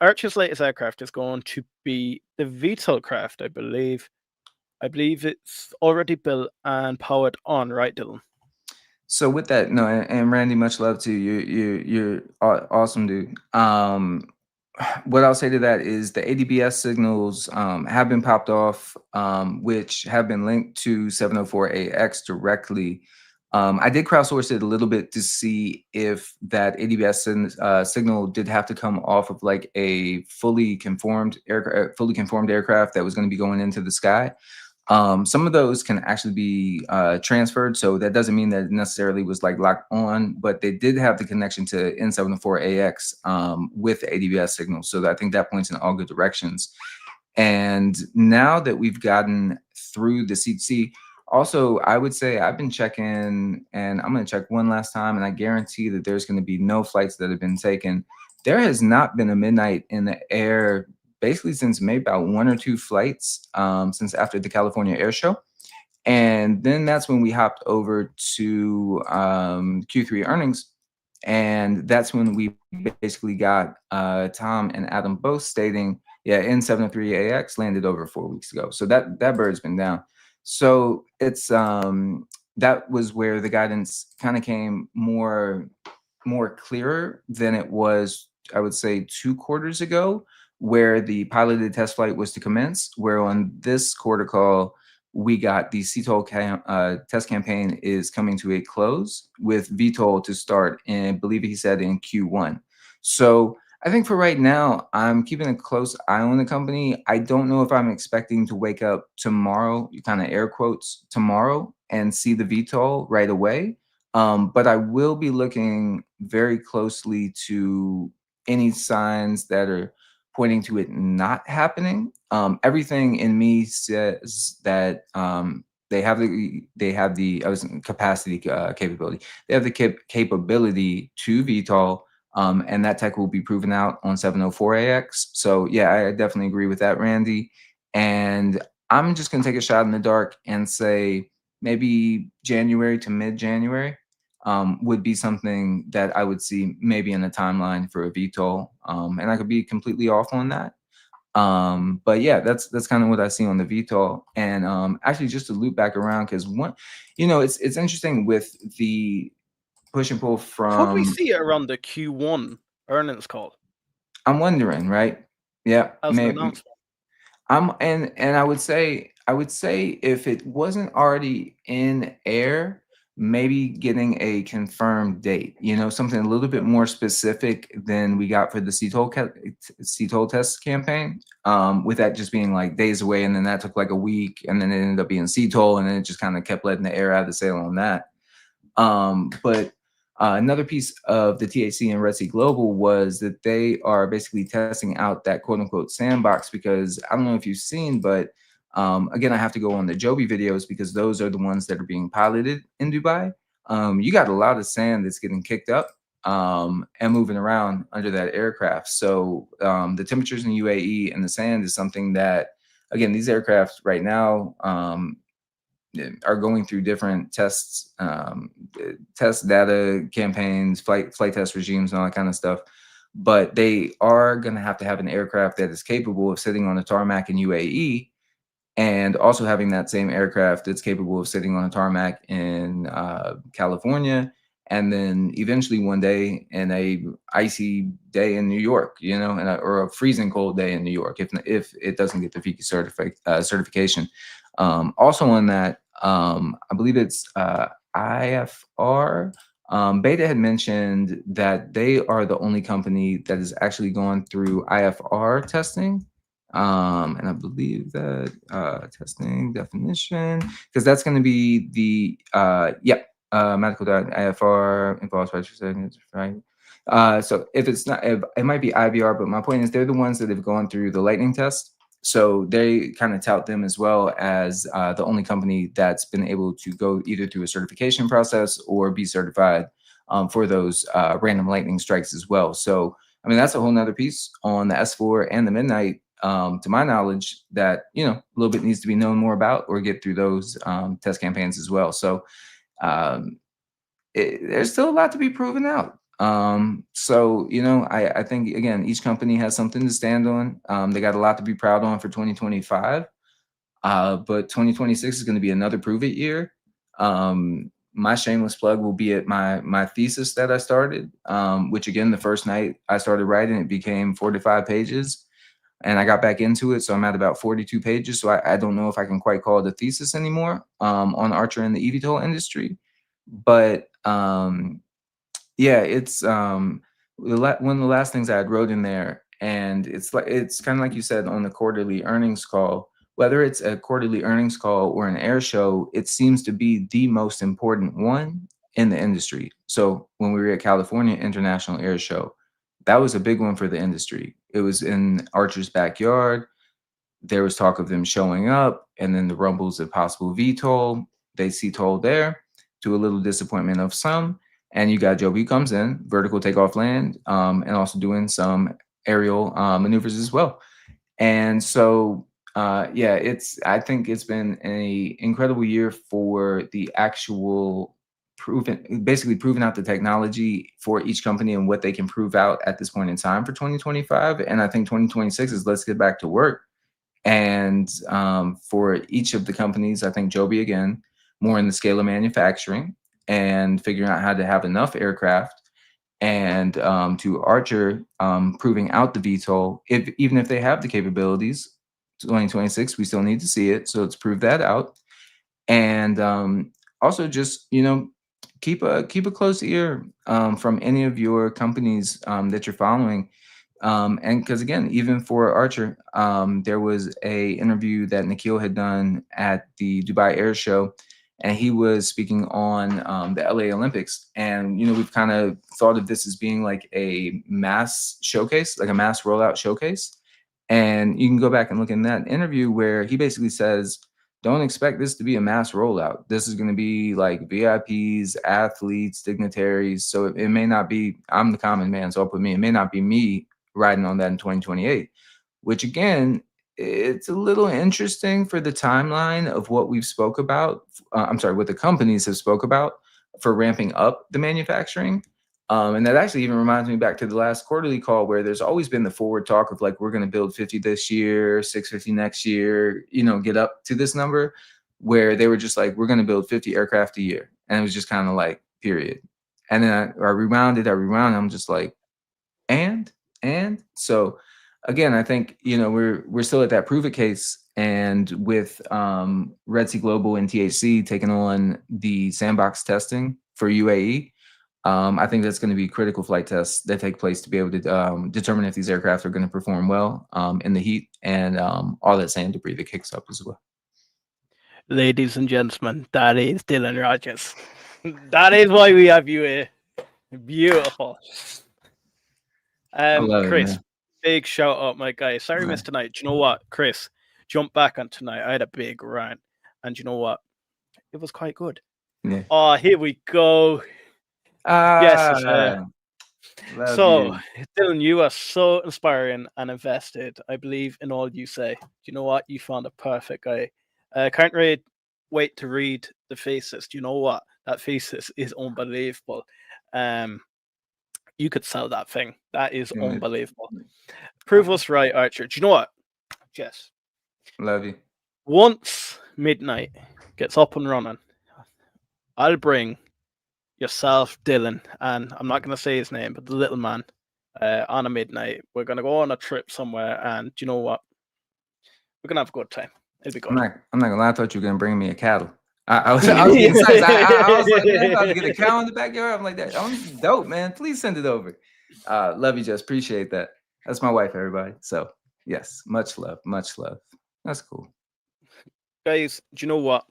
Archer's latest aircraft is going to be the VTOL craft, I believe. I believe it's already built and powered on, right, Dylan? So with that, no, and Randy, much love to you. You're awesome, dude. What I'll say to that is the ADBS signals, have been popped off, which have been linked to 704AX directly. I did crowdsource it a little bit to see if that ADBS signal did have to come off of like a fully conformed aircraft that was going to be going into the sky. Some of those can actually be transferred, so that doesn't mean that it necessarily was like locked on, but they did have the connection to N74AX, with the ADBS signal. So I think that points in all good directions. And now that we've gotten through the CTC, also, I would say I've been checking, and I'm going to check one last time, and I guarantee that there's going to be no flights that have been taken. There has not been a midnight in the air basically since maybe about 1 or 2 flights, since after the California Air Show. And then that's when we hopped over to, Q3 earnings. And that's when we basically got, Tom and Adam both stating, yeah, N73AX landed over 4 weeks ago. So that bird's been down. So it's, that was where the guidance kind of came more clearer than it was, I would say, 2 quarters ago, where the piloted test flight was to commence, where on this quarter call, we got the CTOL test campaign is coming to a close, with VTOL to start in, I believe he said, in Q1. So I think for right now, I'm keeping a close eye on the company. I don't know if I'm expecting to wake up tomorrow, kind of air quotes, tomorrow, and see the VTOL right away. But I will be looking very closely to any signs that are pointing to it not happening. Everything in me says that, they have the capacity, capability. They have the capability to VTOL. and that tech will be proven out on 704AX. So yeah, I definitely agree with that, Randy. And I'm just going to take a shot in the dark and say maybe January to mid-January would be something that I would see maybe in the timeline for a VTOL. And I could be completely off on that. But yeah, that's kind of what I see on the VTOL. And actually, just to loop back around, because one, it's interesting with the push and pull Could we from. see it around the Q1 earnings call I'm wondering, right? Yeah, as an maybe. announcement? And I would say if it wasn't already in air, maybe getting a confirmed date, something a little bit more specific than we got for the CTOL test campaign. With that just being like days away, and then that took like a week, and then it ended up being CTOL, and then it just kind of kept letting the air out of the sail on that. But another piece of the THC and Red Sea Global was that they are basically testing out that quote unquote sandbox, because I don't know if you've seen, but again, I have to go on the Joby videos because those are the ones that are being piloted in Dubai. You got a lot of sand that's getting kicked up and moving around under that aircraft. So the temperatures in UAE and the sand is something that, again, these aircraft right now, are going through different tests, test data campaigns, flight test regimes, and all that kind of stuff. But they are going to have an aircraft that is capable of sitting on a tarmac in UAE, and also having that same aircraft that's capable of sitting on a tarmac in California, and then eventually one day in a icy day in New York, or a freezing cold day in New York, if it doesn't get the FICI certification. Also on that, I believe it's IFR. Beta had mentioned that they are the only company that has actually gone through IFR testing. And I believe that testing definition, because that's going to be the medical IFR involves right. So if it's not, it might be IBR, but my point is they're the ones that have gone through the lightning test. So they kind of tout them as well as the only company that's been able to go either through a certification process or be certified for those random lightning strikes as well. So, I mean, that's a whole nother piece on the S4 and the Midnight, to my knowledge, that, a little bit needs to be known more about or get through those test campaigns as well. So there's still a lot to be proven out. So, I think, again, each company has something to stand on. They got a lot to be proud on for 2025. But 2026 is going to be another prove it year. My shameless plug will be at my thesis that I started, which, again, the first night I started writing, it became 45 pages. And I got back into it, so I'm at about 42 pages. So I don't know if I can quite call it a thesis anymore on Archer and the eVTOL industry. But yeah, it's one of the last things I had wrote in there, and it's kind of like you said on the quarterly earnings call. Whether it's a quarterly earnings call or an air show, it seems to be the most important one in the industry. So when we were at California International Air Show, that was a big one for the industry. It was in Archer's backyard. There was talk of them showing up, and then the rumbles of possible VTOL. They see toll there, to a little disappointment of some. And you got Joby comes in, vertical takeoff land, and also doing some aerial maneuvers as well. And so, yeah, I think it's been an incredible year for the actual basically proving out the technology for each company and what they can prove out at this point in time for 2025. And I think 2026 is let's get back to work. And for each of the companies, I think Joby, again, more in the scale of manufacturing and figuring out how to have enough aircraft, and to Archer, proving out the VTOL, even if they have the capabilities. 2026, we still need to see it, so let's prove that out. And also, just keep a close ear from any of your companies that you're following. And because, again, even for Archer, there was a interview that Nikhil had done at the Dubai Air Show, and he was speaking on the LA Olympics. And we've kind of thought of this as being like a mass showcase, like a mass rollout showcase. And you can go back and look in that interview where he basically says don't expect this to be a mass rollout. This is going to be like VIPs, athletes, dignitaries. So it may not be, I'm the common man, so I'll put me, it may not be me riding on that in 2028, which again, it's a little interesting for the timeline of what we've spoke about. I'm sorry, what the companies have spoke about for ramping up the manufacturing. And that actually even reminds me back to the last quarterly call where there's always been the forward talk of like, we're going to build 50 this year, 650 next year, get up to this number, where they were just like, we're going to build 50 aircraft a year. And it was just kind of like, period. And then I rewound. I'm just like, and so again, I think, we're still at that prove it case. And with Red Sea Global and THC taking on the sandbox testing for UAE, I think that's going to be critical flight tests that take place to be able to determine if these aircraft are going to perform well in the heat and all that sand debris that kicks up as well. Ladies and gentlemen, that is Dylan Rogers. That is why we have you here. Beautiful. Chris, big shout out, my guy. Sorry, missed tonight. Do you know what, Chris? Jump back on tonight. I had a big rant, and you know what? It was quite good. Yeah. Oh, here we go. Yes. So, Dylan, you are so inspiring and invested. I believe in all you say. Do you know what? You found a perfect guy. Can't wait to read the thesis. Do you know what? That thesis is unbelievable. You could sell that thing. That is unbelievable. Prove us right, Archer. Do you know what? Jess. Love you. Once midnight gets up and running, I'll bring yourself, Dylan, and I'm not going to say his name, but the little man, on a midnight. We're going to go on a trip somewhere, and do you know what? We're going to have a good time. It'll be good. I'm not going to lie. I thought you were going to bring me a cattle. I was getting excited. I was like, man, I'm about to get a cow in the backyard. I'm like, that. Oh, this is dope, man. Please send it over. Love you, Jess. Appreciate that. That's my wife, everybody. So, yes, much love. Much love. That's cool. Guys, do you know what?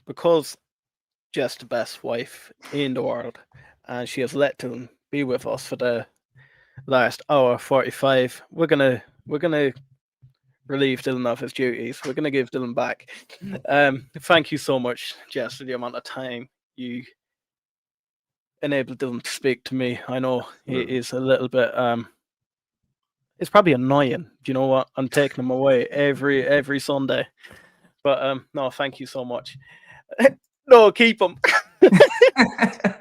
Because Jess the best wife in the world, and she has let Dylan be with us for the last hour 45. We're gonna relieve Dylan of his duties. We're gonna give Dylan back. Thank you so much, Jess, for the amount of time you enabled Dylan to speak to me. I know it is a little bit it's probably annoying. Do you know what? I'm taking him away every Sunday. But no, thank you so much. No, keep him.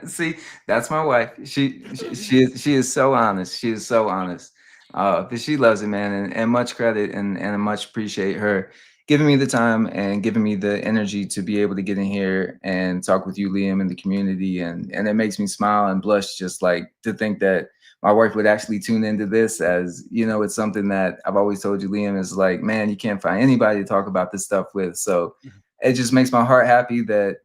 See, that's my wife. She is so honest. She is so honest. But she loves it, man, and much credit and I much appreciate her giving me the time and giving me the energy to be able to get in here and talk with you, Liam, and the community. And it makes me smile and blush just like to think that my wife would actually tune into this, as it's something that I've always told you, Liam, is like, man, you can't find anybody to talk about this stuff with. So it just makes my heart happy that,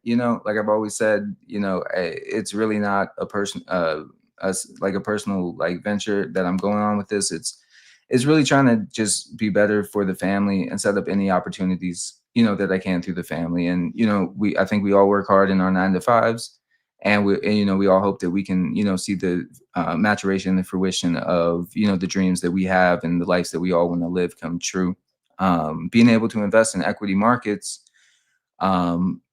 like I've always said, it's really not a person, like a personal like venture that I'm going on with this. It's really trying to just be better for the family and set up any opportunities, that I can through the family. And, I think we all work hard in our 9-to-5s, and we all hope that we can, see the maturation and fruition of, the dreams that we have and the lives that we all want to live come true. Being able to invest in equity markets,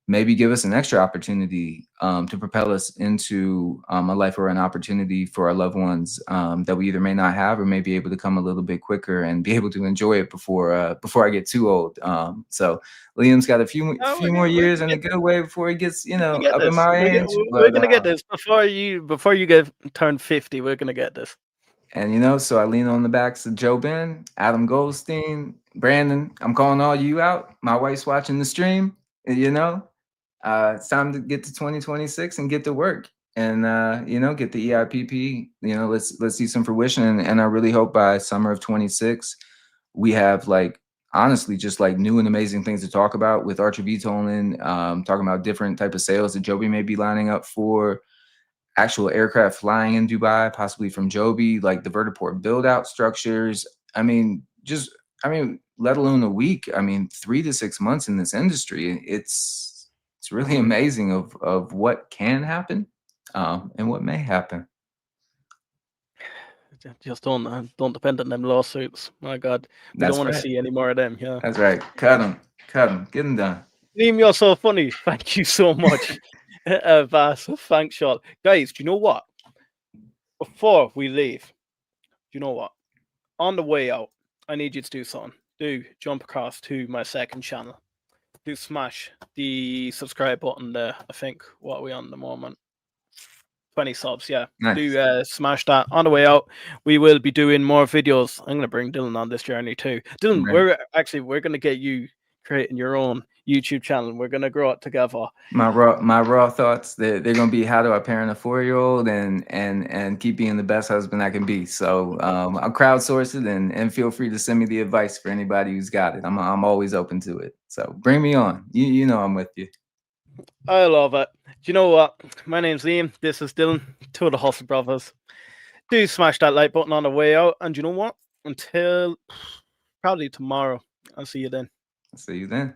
maybe give us an extra opportunity to propel us into a life or an opportunity for our loved ones that we either may not have or may be able to come a little bit quicker and be able to enjoy it before I get too old. So Liam's got a few more years in a good way before he gets up in my age. We're gonna get this before you get turn 50. We're gonna get this. And so I lean on the backs of Joby, Adam Goldstein, Brandon. I'm calling all you out. My wife's watching the stream. It's time to get to 2026 and get to work and, get the EIPP, let's see some fruition. And I really hope by summer of 26, we have honestly, just new and amazing things to talk about with Archer eVTOL, talking about different type of sales that Joby may be lining up for, actual aircraft flying in Dubai, possibly from Joby, like the vertiport build out structures. Let alone a week. 3 to 6 months in this industry. It's really amazing of what can happen and what may happen. Just don't depend on them lawsuits. My God, we don't want to see any more of them. Yeah, that's right. Cut them. Cut them. Get them done. Liam, you're so funny. Thank you so much. Vas, thanks, Sean. Guys, do you know what? Before we leave, do you know what? On the way out, I need you to do something. Do jump across to my second channel. Do smash the subscribe button there. I think, what are we on at the moment? 20 subs, yeah. Nice. Do smash that. On the way out, we will be doing more videos. I'm going to bring Dylan on this journey too. Dylan, Right. we're going to get you creating your own YouTube channel. We're going to grow it together. My raw thoughts, they're gonna be, how do I parent a 4-year-old and keep being the best husband I can be. So I'll crowdsource it and feel free to send me the advice for anybody who's got it. I'm always open to it. So bring me on. You know I'm with you. I love it. Do you know what? My name's Liam. This is Dylan. Two of the Hustle Brothers. Do smash that like button on the way out. And you know what? Until probably tomorrow. I'll see you then. See you then.